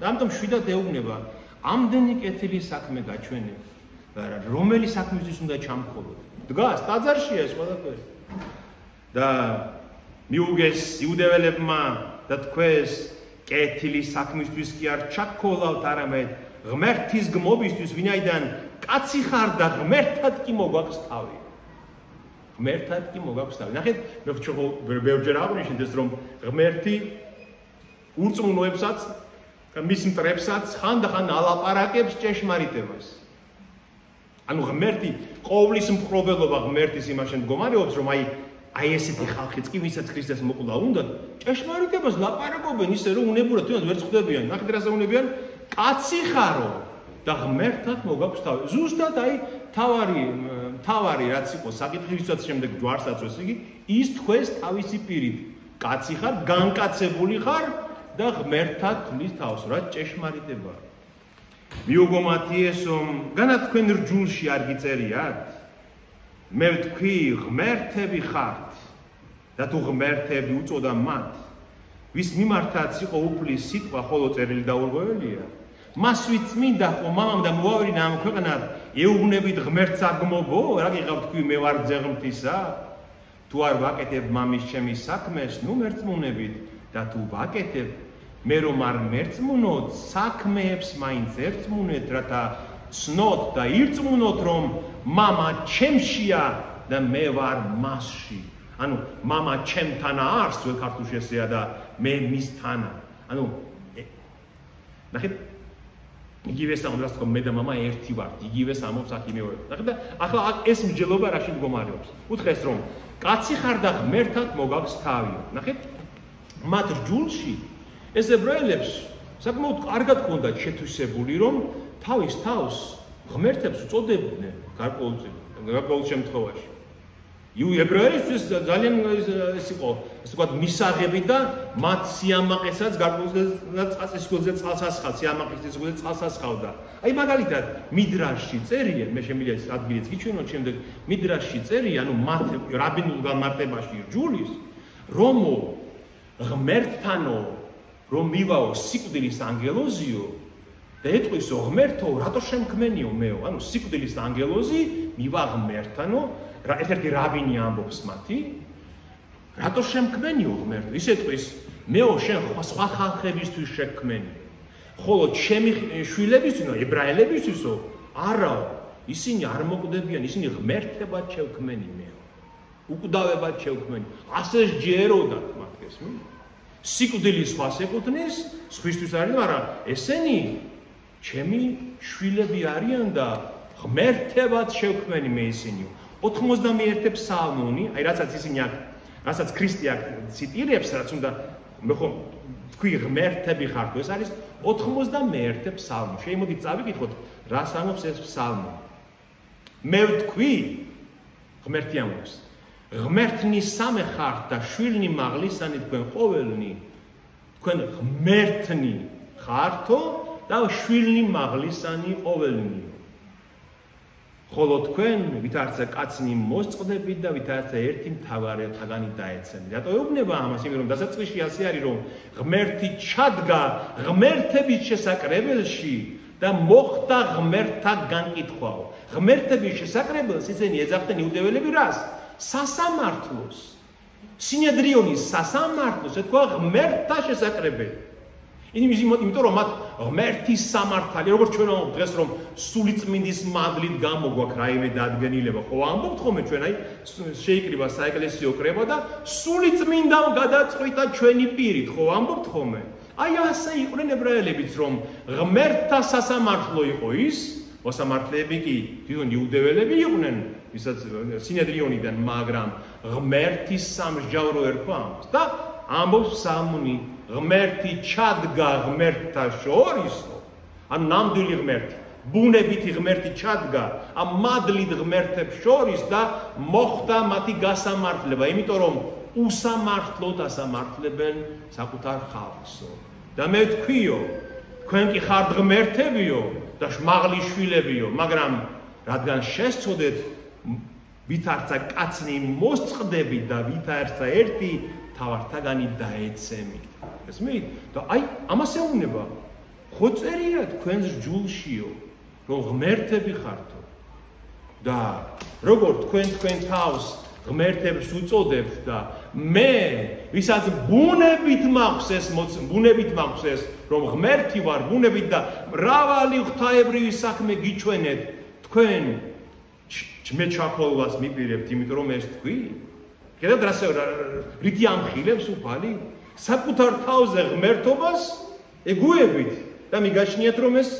და ამიტომ მშვიდად ეუბნება, ამდენი კეთილი საქმე გაჩვენებ, რომელი საქმისთვის უნდა ჩამქოლოთ. დგას ტაძარშია ეს ყველაფერი. და მიუგეს იუდეველებმა და თქვენს კეთილი საქმისთვის კი არ ჩაქოლავთ, არამედ ღმერთის გმობისთვის, ვინაიდან კაცი ხარ და ღმერთად კი მოგვაქვს თავი. ღმერთად კი მოგვაქვს თავი. ნახეთ, მე ბევრჯერ აღნიშნეთ რომ ღმერთი ურწმუნოებსაც, მის მტრებსაც ხანდახან ალაპარაკებს ჭეშმარიტებას. ანუ ღმერთი ყოვლის მპყრობელობა ღმერთის იმაში მდგომარეობს, რომ აი ესეთი ხალხიც კი ვისაც ქრისტეს მოკვლა უნდა ჭეშმარიტებას ლაპარაკობენ ისე რომ უნებურად თუნდაც ვერ წხვდებიან. ნახეთ რას უნებიან? კაცი ხარო და ღმერთად მოგვაქვს თავი. ზუსტად აი თავარი რაც იყო საკითხი ვისაც შემდეგ ჯვარსაც ეს იგი ის თქვენს თავისი პირით. კაცი ხარ, განკაცებული ხარ და ღმერთად თulis თავს, რაც ჭეშმარიტებაა. მიუგო მათ იესომ, განა თქვენ რჯულში არ გიწერიათ? მე ვთქვი, ღმერთები ხართ და თუ ღმერთები უწოდა მათ, ვის მიმართაც იყო უფლის სიტყვა, ხოლო წერილი დაურღვეველია. მას ვით წმინდა ხო მამამ და მოავლინა ამ ქვეყნად, ეუბნებით ღმერთს აგმობო, რა გიყავ თქვი მე ვარ ძეღმთისა? თუ არ ვაკეთებ მამის ჩემის საქმეს, ნუ მერწმუნებით და თუ ვაკეთებ, მე რომ არ მერწმუნოთ, საქმეებს მაინც ერწმუნეთ, რათა ცნოთ და ირწმუნოთ, რომ მამა ჩემშია და მე ვარ მასში. ანუ მამა ჩემთან არის, ძველ ქართულში ესეა და მე მისთანა. ანუ ნახეთ, იგივე სამუდრას თქო მე და მამა ერთი ვართ, იგივე სამობს აქ იმეორე. ნახეთ და ახლა ეს მსჯელობა რაში მდგომარეობს? უთხრეს რომ კაცი ხარ და ღმერთად მოგვაქვს თავი. ნახეთ, მათ რჯულში ეს ებრაელებს საკმაოდ კარგად ჰქონდათ შეთვისებული, რომ თავის თავს ღმერთებს უწოდებდნენ გარკვეულ შემთხვევაში. ებრაელისთვის ძალიან ეს იყო, ასე ვთქვათ, მისაღები და მათ სიამაყესაც გარკვეულ წასისქვილზე წყალსასხავ, სიამაყის სისქვილზე წყალსასხავდა. აი მაგალითად, მიდრაშში წერია, მე შემიძლია ეს ადგილიც გიჩვენოთ, შემდეგ მიდრაშში წერია, ანუ მათ რაბინულ განმარტებაში რჯულის, რომ ღმერთთანო რომ მივაო სიკვდილის ანგელოზიო და ეტყვისო ღმერთო რატო შემქმენიო მეო, ანუ სიკვდილის ანგელოზი მივა ღმერთთანო, ერთ-ერთი რაბინი ამბობს მათი, რატო შემქმენიო ღმერთო, ის ეტყვის მეო შენ სხვა ხალხებისთვის შექმენი, ხოლო ჩემი შვილებისთვის, ებრაელებისთვისო არაო, ისინი არ მოკვდებიან, ისინი ღმერთებად შევქმენი მეო, უკვდავებად შევქმენი, ასე ჯეროდათ მათ გესმით? სიკვდილის სხვას ეკუთვნის, სხვისთვის არის, მაგრამ ესენი ჩემი შვილები არიან და ღმერთებად შევქმენი მე ისინიო. 91 ფსალმუნი, აი რასაც ისინი აქ, რასაც ქრისტე აქ ციტირებს, რაც უნდა მე ხომ თქვი ღმერთები ხართ, ეს არის 91 ფსალმუნი. შემოდით წავიკითხოთ, რას ამბობს ეს ფსალმუნი. მე ვთქვი, ღმერთი ამბობს, ღმერთნი სამე ხართ და შვილნი მაღლისანი თქვენ ყოველნი, თქვენ ღმერთნი ხართო და შვილნი მაღლისანი ყოველნიო. ხოლო თქვენ ვითარცა კაცნი მოსწყდებით და ვითარცა ერთი მთავარეთაგანი დაეცემით. რატო ეუბნება ამას? იმიტომ რომ დასაწყისში ასე არის, რომ ღმერთი ჩადგა ღმერთების შესაკრებელში და მოხდა ღმერთთა განკითხვაო. ღმერთების შესაკრებელს ისინი ეძახდნენ იუდეველები რას? სასამართლოს. სინედრიონის სასამართლოს ეთქვა ღმერთთა შესაკრებელი. იმიტომ რომ მათ ღმერთის სამართალი, როგორც ჩვენ ამბობთ დღეს რომ სულიწმინდის მადლით გამოგვაქვს რაიმე დადგენილება, ხო ამბობთ ხოლმე ჩვენ აი შეიკრიბა საეკლესიო კრება და სულიწმინდამ გადაწყვიტა ჩვენი პირით, ხო ამბობთ ხოლმე? აი ასე იყვნენ ებრაელებიც რომ ღმერთთა სასამართლო იყო ის, მოსამართლეები კი თვითონ იუდეველები იყვნენ, ვისაც სინედრიონიდან, მაგრამ ღმერთის სამსჯავრო ერქვა ამას და ამბობს სამუნი ღმერთი ჩადგა ღმერთთა შორისო, ან ნამდვილი ღმერთი, ბუნებითი ღმერთი ჩადგა ამ მადლით ღმერთებს შორის და მოხდა მათი გასამართლება, იმიტომ რომ უსამართლოდ ასამართლებენ საკუთარ ხალხსო. და მე ვთქვიო, თქვენ კი ხართ ღმერთებიო და შმაღლის შვილებიო, მაგრამ რადგან შესწოდეთ ვითარცა კაცნი მოსწყდებით და ვითარცა ერთი თავართაგანი დაეცემით. ესმით? და აი ამას ეუბნება. ხო წერია თქვენს ჯულშიო, რომ ღმერთები ხართო. და როგორ თქვენ თავს ღმერთებს უწოდებთ და მე, ვისაც ბუნებით მაქვს ეს, რომ ღმერთი ვარ, ბუნებით და მრავალი ღვთაებრივი საქმე გიჩვენეთ, თქვენ მე ჩაქოლვას მიპირებთ, იმიტომ რომ ეს თქვი? ხედავთ რითი ამხილებს უფალი? საკუთარ თავზე ღმერთობას ეგუებით და მიგაჩნიათ რომ ეს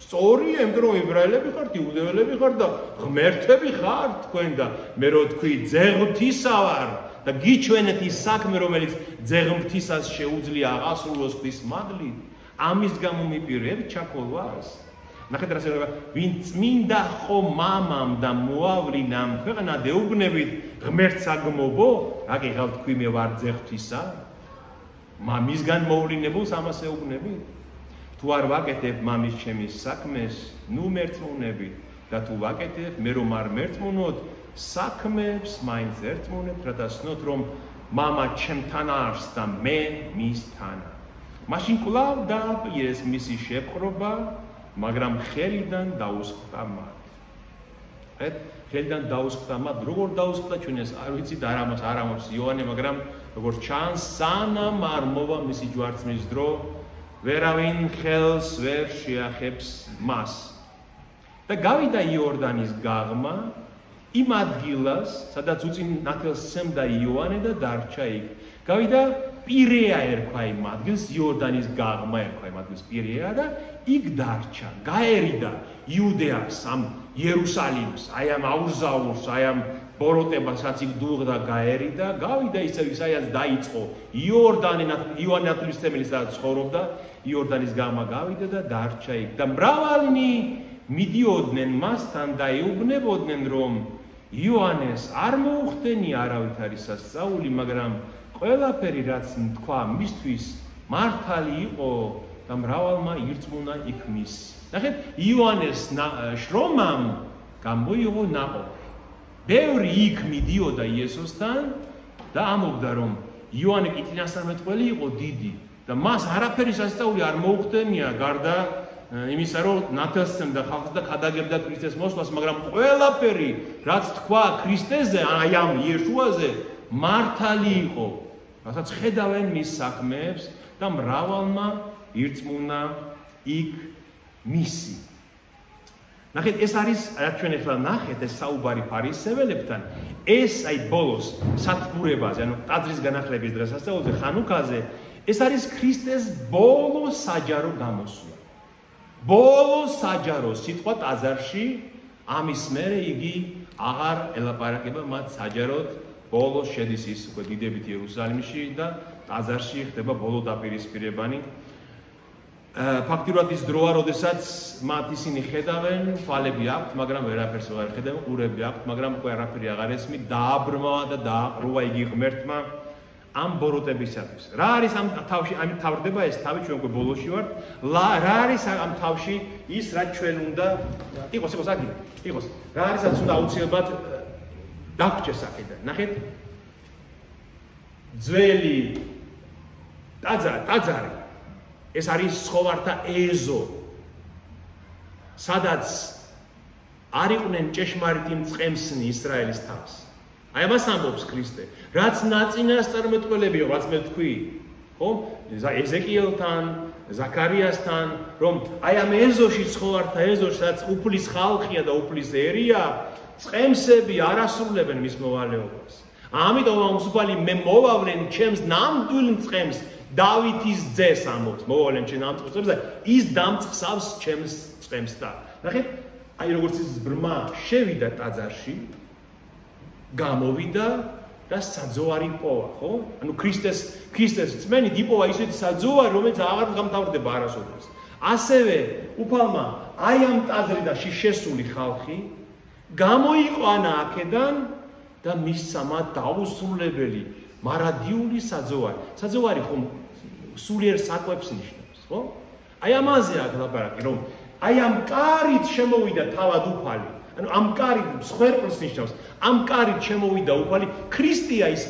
სწორია, იმიტომ რომ ებრაელები ხართ, იუდეველები ხართ და ღმერთები ხართ თქვენ და მე რო თქვი ძეღმთისა ვარ და გიჩვენეთ ის საქმე, რომელიც ძეღმთისას შეუძლია აღასრულოს ღვთის მადლით, ამის გამო მიპირებთ ჩაქოლვას. ნახეთ რა შეიძლება, ვინ წმინდა ხო მამამ და მოავლინამ ქვეყანა დეუბნებით ღმერთს აგმობო, რა გიღავთ თქვი მე ვარ ძეღმთისა? მამისგან მოვლინებულს ამას ეუბნებით? თუ არ ვაკეთებ მამის ჩემის საქმეს, ნუ მერწმუნებით და თუ ვაკეთებ, მე რომ არ მერწმუნოთ, საქმეებს მაინც ერწმუნებთ, რათა ცნოთ რომ მამა ჩემთან არის და მე მისთანა. მაშინ კვლავ დააპირეს მისი შეპყრობა, მაგრამ ხელიდან დაუსხდა მათ. ხელიდან დაუსხდა მათ, როგორ დაუსხდა ჩვენ ეს არ ვიცით, არ ამბობს იოანე, მაგრამ როგორც ჩანს, სანამ არ მოვა მისი ჯვარცმის დრო, ვერავინ ხელს ვერ შეახებს მას. და გავიდა იორდანის გაღმა იმ ადგილას, სადაც უწინ ნათელს სცემდა იოანე და დარჩა იქ. გავიდა პირეა ერქვა იმ ადგილს, იორდანის გაღმა ერქვა იმ ადგილს პირეა და იქ დარჩა. გაერიდა იუდეას, ამ იერუსალიმს, აი ამ აურზაურს, აი ამ ბოროტებასაც იქ დუღდა გაერიდა, გავიდა ისევ ისაიას დაიწყო იორდანი იოანე ნათლისმცემელი სადაც ცხოვრობდა, იორდანის გაღმა გავიდა და დარჩა იქ. და მრავალნი მიდიოდნენ მასთან და ეუბნებოდნენ რომ იოანეს არ მოუხდენია არავითარი სასწაული, მაგრამ ყველაფერი რაც თქვა მისთვის მართალი იყო და მრავალმა ირწმუნა იქ მის. ნახეთ, იოანეს შრომამ გამოიღო ნაყოფი. ბევრი იქ მიდიოდა იესოსთან და ამბობდა რომ იოანე კი წინასწარმეტყველი იყო დიდი და მას არაფერი სასწაული არ მოუხდენია გარდა იმისა რომ ნათელს სცემდა ხალხს და ქადაგებდა ქრისტეს მოსვლას, მაგრამ ყველაფერი რაც თქვა ქრისტეზე, აი ამ იესუაზე მართალი იყო. რასაც ხედავენ მის საქმეებს და მრავალმა ირწმუნა იქ მისი. ნახეთ, ეს არის რაც ჩვენ ახლა ნახეთ, ეს საუბარი ფარისეველებთან, ეს აი ბოლოს სათბურებაზე, ანუ ტაძრის განახლების დღესასწაულზე, ხანუქაზე, ეს არის ქრისტეს ბოლო საჯარო გამოსვლა. ბოლო საჯარო სიტყვა ტაძარში, ამის მერე იგი აღარ ელაპარაკება მათ საჯაროდ, ბოლოს შედის ის უკვე დიდებით იერუსალიმში და ტაძარში ხდება ბოლო დაპირისპირებანი. ფაქტურად ის დროა, როდესაც მათ ისინი ხედავენ, თვალები აქვთ, მაგრამ ვერაფერს აღარ ხედავენ, ყურები აქვთ, მაგრამ უკვე არაფერი აღარ ესმით, დააბრმა და დააყროვა იგი ღმერთმა ამ ბოროტებისათვის. რა არის ამ თავში, ამით თავდება ეს თავი, ჩვენ უკვე ბოლოში ვართ. რა არის ამ თავში ის, რაც ჩვენ უნდა იყოს აქ, იყოს. რა არის რაც უნდა აუცილებლად დაგჭეს აქედან. ნახეთ. ძველი ტაძარი ეს არის ცხოვართა ეზო. სადაც არ იყვნენ ჭეშმარიტი მწყემსნი ისრაელის თავს. აი ამას ამბობს ქრისტე. რაც ნაწინასწარმეტყველებიო, რაც მე თქვი, ხო? ეზეკიელთან, ზაქარიასთან, რომ აი ამ ეზოში ცხოვართა ეზოში, სადაც უფლის ხალხია და უფლის ერია, წყემსები არ ასრულებენ მის მოვალეობას. ამიტომ ამსუფალი მე მოვავლენ ჩემს ნამდვილ წყემს, დავითის ძეს ამბობს, მოვავლენ ჩემს ნამდვილ წყემს და ის დამწყსავს ჩემს წყემს და. ნახეთ, აი როგორც ის ბრმა შევიდა ტაძარში, გამოვიდა და საძოვარი პოვა, ხო? ანუ ქრისტეს წმენით იპოვა ისეთი საძოვარი, რომელიც აღარ გამთავრდება არასოდეს. ასევე უფალმა აი ამ ტაძრიდან შესული ხალხი გამოიყვანა აქედან და მისცა მათ დაუსრულებელი მარადიული საძოვარი. საძოვარი ხომ სულიერ საკვებს ნიშნავს, ხო? აი ამაზე აქ ლაპარაკი, რომ აი ამ კარით შემოვიდა თავად უფალი. ანუ ამ კარით მსხვერპლს ნიშნავს. ამ კარით შემოვიდა უფალი, ქრისტეა ის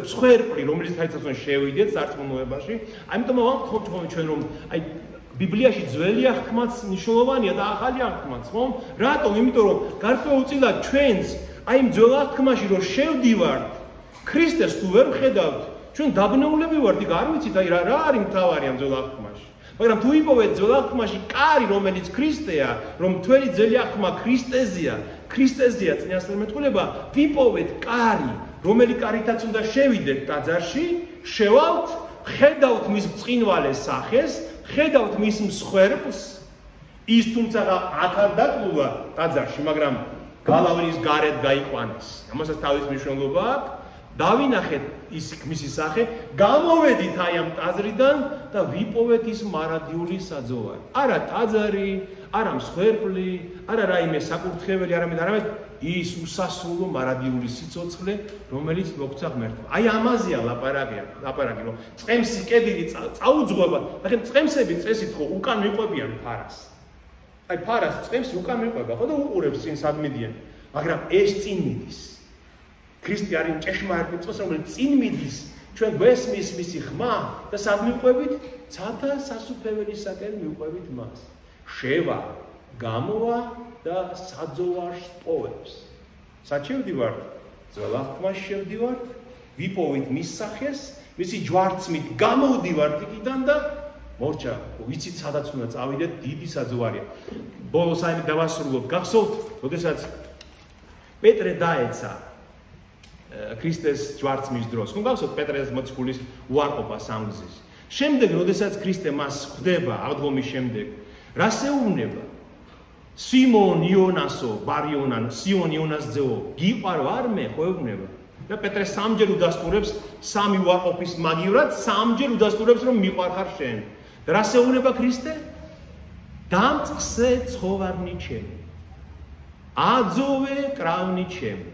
მსხვერპლი, რომელიც თაიცაცონ შევიდეთ სარწმუნოებაში. ამიტომ ვამბობთ ჩვენ რომ აი ბიბლიაში ძველი აღთქმაც მნიშვნელოვანია და ახალი აღთქმაც, ხო? რატომ? იმიტომ რომ გარკვეულწილად ჩვენს აი იმ ძველ აღთქმაში რომ შევდივართ, ქრისტეს თუ ვერ ვხედავთ, ჩვენ დაბნეულები ვართ, იქ არ ვიცით აი რა არის მთავარი ამ ძველ აღთქმაში. მაგრამ თუ იპოვეთ ძველ აღთქმაში კარი, რომელიც ქრისტეა, რომ თქვენი ძველი აღთქმა ქრისტეზეა წინასწარმეტყველება, ვიპოვეთ კარი, რომელი კარითაც უნდა შევიდეთ ტაძარში, შევალთ, ხედავთ მის ბრწყინვალეს სახეს, ხედავთ მის მსხვერპლს, ის თუმცა აქ არ დაკლუვა ტაძარში, მაგრამ გალავნის გარეთ გაიყვანეს. ამასაც თავის მნიშვნელობა აქვს. დავინახეთ ის მისი სახე, გამოვედით აი ამ ტაძრიდან და ვიპოვეთ ის მარადიული საძოვარი. არა ტაძარი, არა მსხვერპლი, არა რაიმე საკურთხეველი, არამედ ის უსასრულო მარადიული სიცოცხლე, რომელიც მოგვცა ღმერთმა. აი ამაზეა ლაპარაკი, რომ წყემსი კედილი წაუძღვება. ნახეთ, წყემსები წესით ხო უკან მიყვებიან ფარას. აი ფარას წყემსი უკან მიყვება, ხო და უყურებს წინ სადმიდიან. მაგრამ ეს წინ მიდის. ქრისტე არის ჭეშმარიტი წყოს, რომელიც წინ მიდის, ჩვენ გვესმის მისი ხმა და სად მიყვებით? ცათა სასუფეველისაკენ მიყვებით მას. შევა, გამოვა და საძოვარს პოვებს. სად შევდივართ? ძველ აღთქმაში შევდივართ, ვიპოვით მის სახეს, მისი ჯვარცმით გამოვდივართ იქიდან და მორჩა, ვიცით სადაც უნდა წავიდეთ, დიდი საძოვარია. ბოლოს აი დავასრულოთ. გახსოვთ, როდესაც პეტრე დაეცა ქრისტეს ჯვარცმის დროს. ხომ გახსოვთ პეტრეს მოციქულის უარყოფა სამგზის. შემდეგ, როდესაც ქრისტე მას ხვდება აღდგომის შემდეგ, რას ეუბნება? სიმონ იონასო, ბარიონან, სიმონ იონას ძეო, გიყვარ ვარ მე, ხო ეუბნება? და პეტრე სამჯერ უდასტურებს სამი უარყოფის მაგივრად, სამჯერ უდასტურებს რომ მიყვარ ხარ შენ. და რას ეუბნება ქრისტე? დამწყსე ცხოვარნი ჩემი. აძოვე კრავნი ჩემი.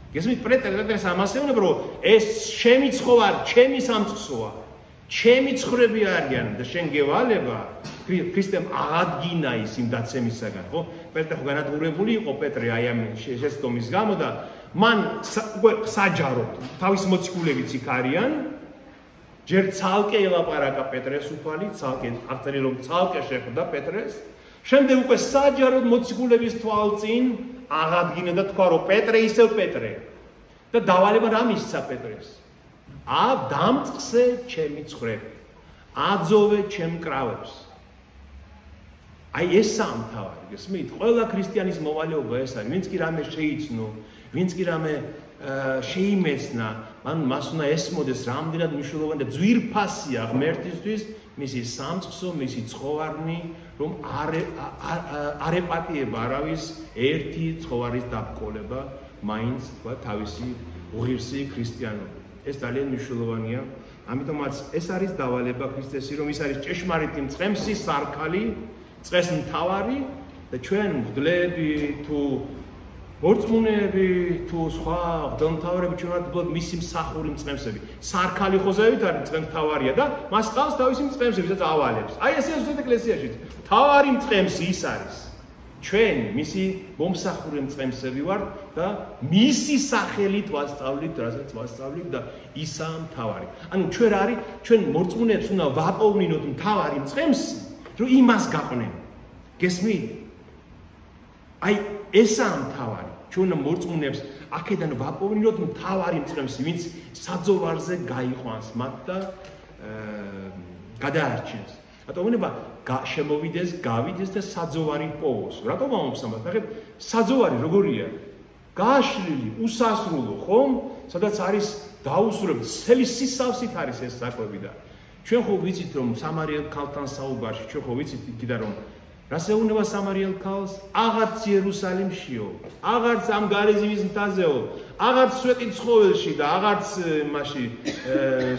გესმით, პეტრეს ამას ეუბნება, რომ ეს ჩემი ცხოვარი, ჩემი სამწყსოა. ჩემი ცხვრები არიან და შენ გევალება, ქრისტემ აღადგინა ის იმ დაცემისაგან, ხო? პეტრე ხო განადგურებული იყო, პეტრე აი ამ შეცდომის გამო და მან უკვე საჯაროდ თავის მოციქულებიც იქ არიან, ჯერ ცალკე ელაპარაკა პეტრეს უფალი, ცალკე აღწერილი რომ ცალკე შეხვდა პეტრეს, შემდეგ უკვე საჯაროდ მოციქულების თვალწინ აღადგინა და თქვა რომ პეტრე ისევ პეტრეა და დავალება რა მისცა პეტრეს? დამწყსე ჩემი ცხვრები, აძოვე ჩემ კრავებს. აი ესაა მთავარი, გესმით? ყველა ქრისტიანის მოვალეობა ეს არის. ვინც კი რამე შეიცნო, ვინც კი რამე შეიმეცნა, მას უნდა ესმოდეს რამდენად მნიშვნელოვანი და ძვირფასია ღმერთისთვის მისი სამწყსო, მისი ცხოვარნი, რომ არ ეპატიება არავის ერთი ცხოვარის დაბკოლება, მაინც თქვა თავისი უღირსი ქრისტიანობა. ეს ძალიან მნიშვნელოვანია. ამიტომაც ეს არის დავალება ქრისტესი, რომ ის არის ჭეშმარიტი მწყემსი, სარქალი, წყეს მთავარი და ჩვენ მღვდლები თუ მორწმუნეები თუ სხვა მღვდელმთავრები ჩვენ ვართ მისი მსახური მწყემსები. სარქალი ხოზევით არის მწყემსთავარია და მას ყავს თავისი მწყემსები, ვისაც ავალებს. აი ესე ზუსტად ეკლესიაშიც. მთავარი მწყემსი ის არის. ჩვენ მისი მომსახურე მწყემსები ვართ და მისი სახელით ვასწავლით, რასაც ვასწავლით და ისაა მთავარი. ანუ ჩვენ არის, ჩვენ მორწმუნეებს უნდა ვაპოვნინოთ მთავარი მწყემსი, რომ იმას გაყვნენ. გესმით? აი ესაა მთავარი. ჩვენ მორწმუნეებს აქედან ვაპოვნოთ მთავარი მწყემსი, ვინც საძოვარზე გაიყვანს მათ და გადაარჩენს. რატომ ვინება შემოვიდეს, გავიდეს და საძოვარი პოვოს. რატომ ამობსამათ? ნახეთ, საძოვარი როგორია? გააშლილი, უსასრულო, ხომ? სადაც არის დაუსრულებელი, მთელი სისავსით არის ეს საკვები და ჩვენ ხო ვიცით რომ სამარიელ ქალთან საუბარში, ჩვენ ხო ვიცით იქიდან რომ რას ეუბნება სამარიელ ქალს? აღარც იერუსალიმშიო, აღარც ამ გარეზივის მთაზეო, აღარც სვეტი ცხოველში და აღარც მასში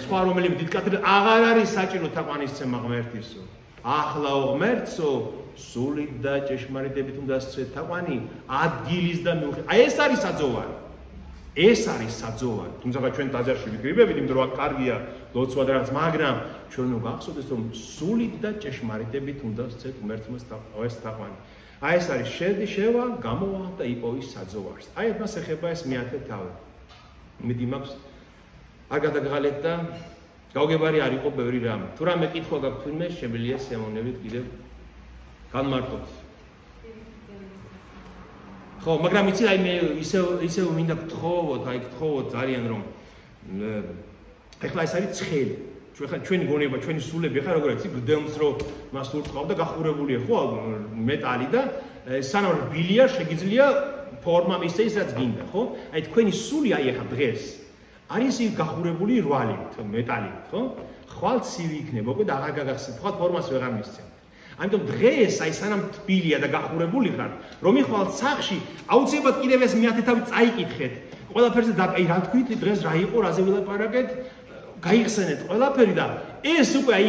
სხვა რომელიმე დიდკაცი აღარ არის საჭირო თაყვანისცემა ღმერთისო. ახლაო ღმერთსო, სულით და ჭეშმარიტებით უნდა სცეთ თაყვანი ადგილის და მიუხედავად. აი ეს არის საძოვარი. ეს არის საძოვარი. თუმცა ჩვენ ტაძარში ვიკრიბებით, იმიტომ რომ კარგია ლოცვა და რაღაც, მაგრამ ჩვენ უნდა გახსოვდეს რომ სულით და ჭეშმარიტებით უნდა სცეთ ღმერთს ეს თაყვანი. აი ეს არის შევა, გამოვა და იპოვის საძოვარს. აი მას ეხება ეს მეათე თავი. იმედი მაქვს არ გადაგღალეთ და გავგებარი არ იყო ბევრი რამე. თუ რამე კითხვა გაქვთ თუნდაც შემიძლია სიამოვნებით კიდევ განმარტოთ. ხო, მაგრამ იცი აი მე ისევ მინდა გთხოვოთ, აი გთხოვოთ ძალიან რომ ეხლა ეს არის ცხელი. ჩვენი გონება, ჩვენი სულები ხა როგორ არის, გდემს რომ მას ურტყავ და გახურებულია ხო მეტალი და სანამ რბილია შეგიძლია ფორმა მისცე ის რაც გინდა, ხო? აი თქვენი სული აი ეხლა დღეს არის ის გახურებული რვალით, მეტალით, ხო? ხვალ ცივი იქნება, უკვე და აღარ გაგახსენებთ, ხვალ ფორმას ვეღარ მისცემთ. ამიტომ დღეს აი სანამ თბილია და გახურებული ხარ, რომ იხვალ სახში, აუცილებლად კიდევ ეს მეათე თავი წაიკითხეთ. ყველაფერზე და აი რა თქვით, დღეს რა იყო, რაზე ვილაპარაკეთ, გაიხსენეთ ყველაფერი და ეს უკვე აი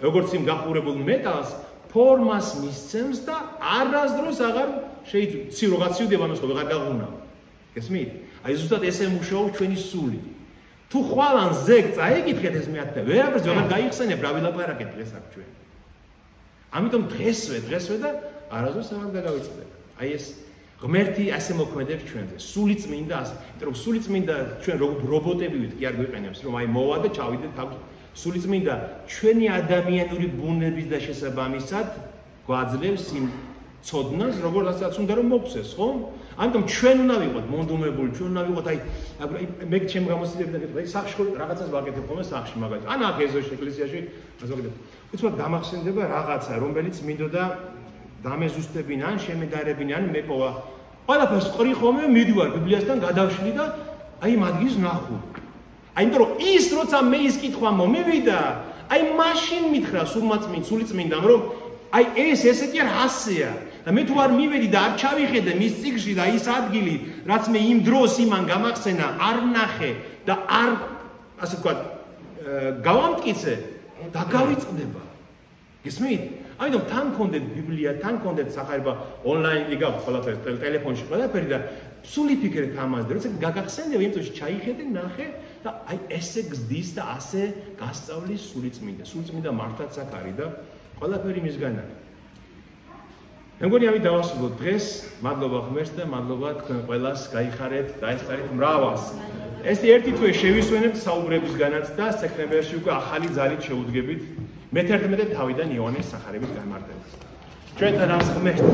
როგორც იმ გახურებულ მეტალს ფორმას მისცემს და არასდროს აღარ შეიძლება რო გაცივდება ამას ხო ვეღარ გაღუნავ. გესმით? აი ზუსტად ესე მუშაობს ჩვენი სული. თუ ხვალან ზეგ წაიკითხეთ ეს მეათე და ვერაფერს ვეღარ გაიხსენებ რა ვილაპარაკეთ დღეს აქ ჩვენ. ამიტომ დღესვე და არასდროს აღარ დაგავიწყდება. აი ეს ღმერთი ასე მოქმედებს ჩვენზე. სული წმინდა ასე. იმიტომ რომ სული წმინდა ჩვენ რობოტები ვით კი არ გვიყენებს რომ აი მოვა და ჩავიდეთ თავ. სული წმინდა ჩვენი ადამიანური ბუნების და შესაბამისად გვაძლევს იმ ცოდნას, როგორცაც უნდა რომ მოგვცეს, ხო? ამიტომ ჩვენ უნდა ვიყოთ მონდომებული, ჩვენ უნდა ვიყოთ აი მე ჩემ გამოსიდები და აი სახში რაღაცას ვაკეთებ ხოლმე სახში მაგალითად. ან აქ ეზოში ეკლესიაში ასე ვაკეთებ. უცბად გამახსენდება რაღაცა, რომელიც მინდოდა დამეზუსტებინა, ან შემედარებინა, ან მეპოვა. ყველაფერს ყრი ხოლმე მიდივარ ბიბლიასთან გადავშლი და აი იმ ადგილს ნახო. აი იმიტომ რომ ის როცა მე ის კითხვა მომივიდა, აი მაშინ მითხრა სული წმინდამ რომ აი ეს ესე კი არ ასეა. და მე თუ არ მივედი და არ ჩავიხედე მის წიგნში და ის ადგილი, რაც მე იმ დროს იმან გამახსენა, არ ვნახე და არ ასე ვთქვათ გავამტკიცე და გავიწყდება. გესმით? ამიტომ თან გქონდეთ ბიბლია, თან გქონდეთ სახარება ონლაინი გაქვთ ყველაფერი ტელეფონში ყველაფერი და სული ფიქრეთ ამაზე, როცა გაგახსენდება იმ წუთში ჩაიხედე, ნახე და აი ესე გზდის და ასე გასწავლის სული წმინდა. სული წმინდა მართლაც აქ არის და ყველაფერი მისგან არის. მე მგონი ამით დავასრულოთ დღეს. მადლობა ღმერთს და მადლობა თქვენ ყველას, გაიხარეთ, დაესწარით მრავალს. ეს ერთი თვე შევისვენებთ საუბრებისგანაც და სექტემბერში უკვე ახალი ძალით შევუდგებით მე-11 თავიდან იოანეს სახარების განმარტებას. ჩვენთან არის ღმერთი.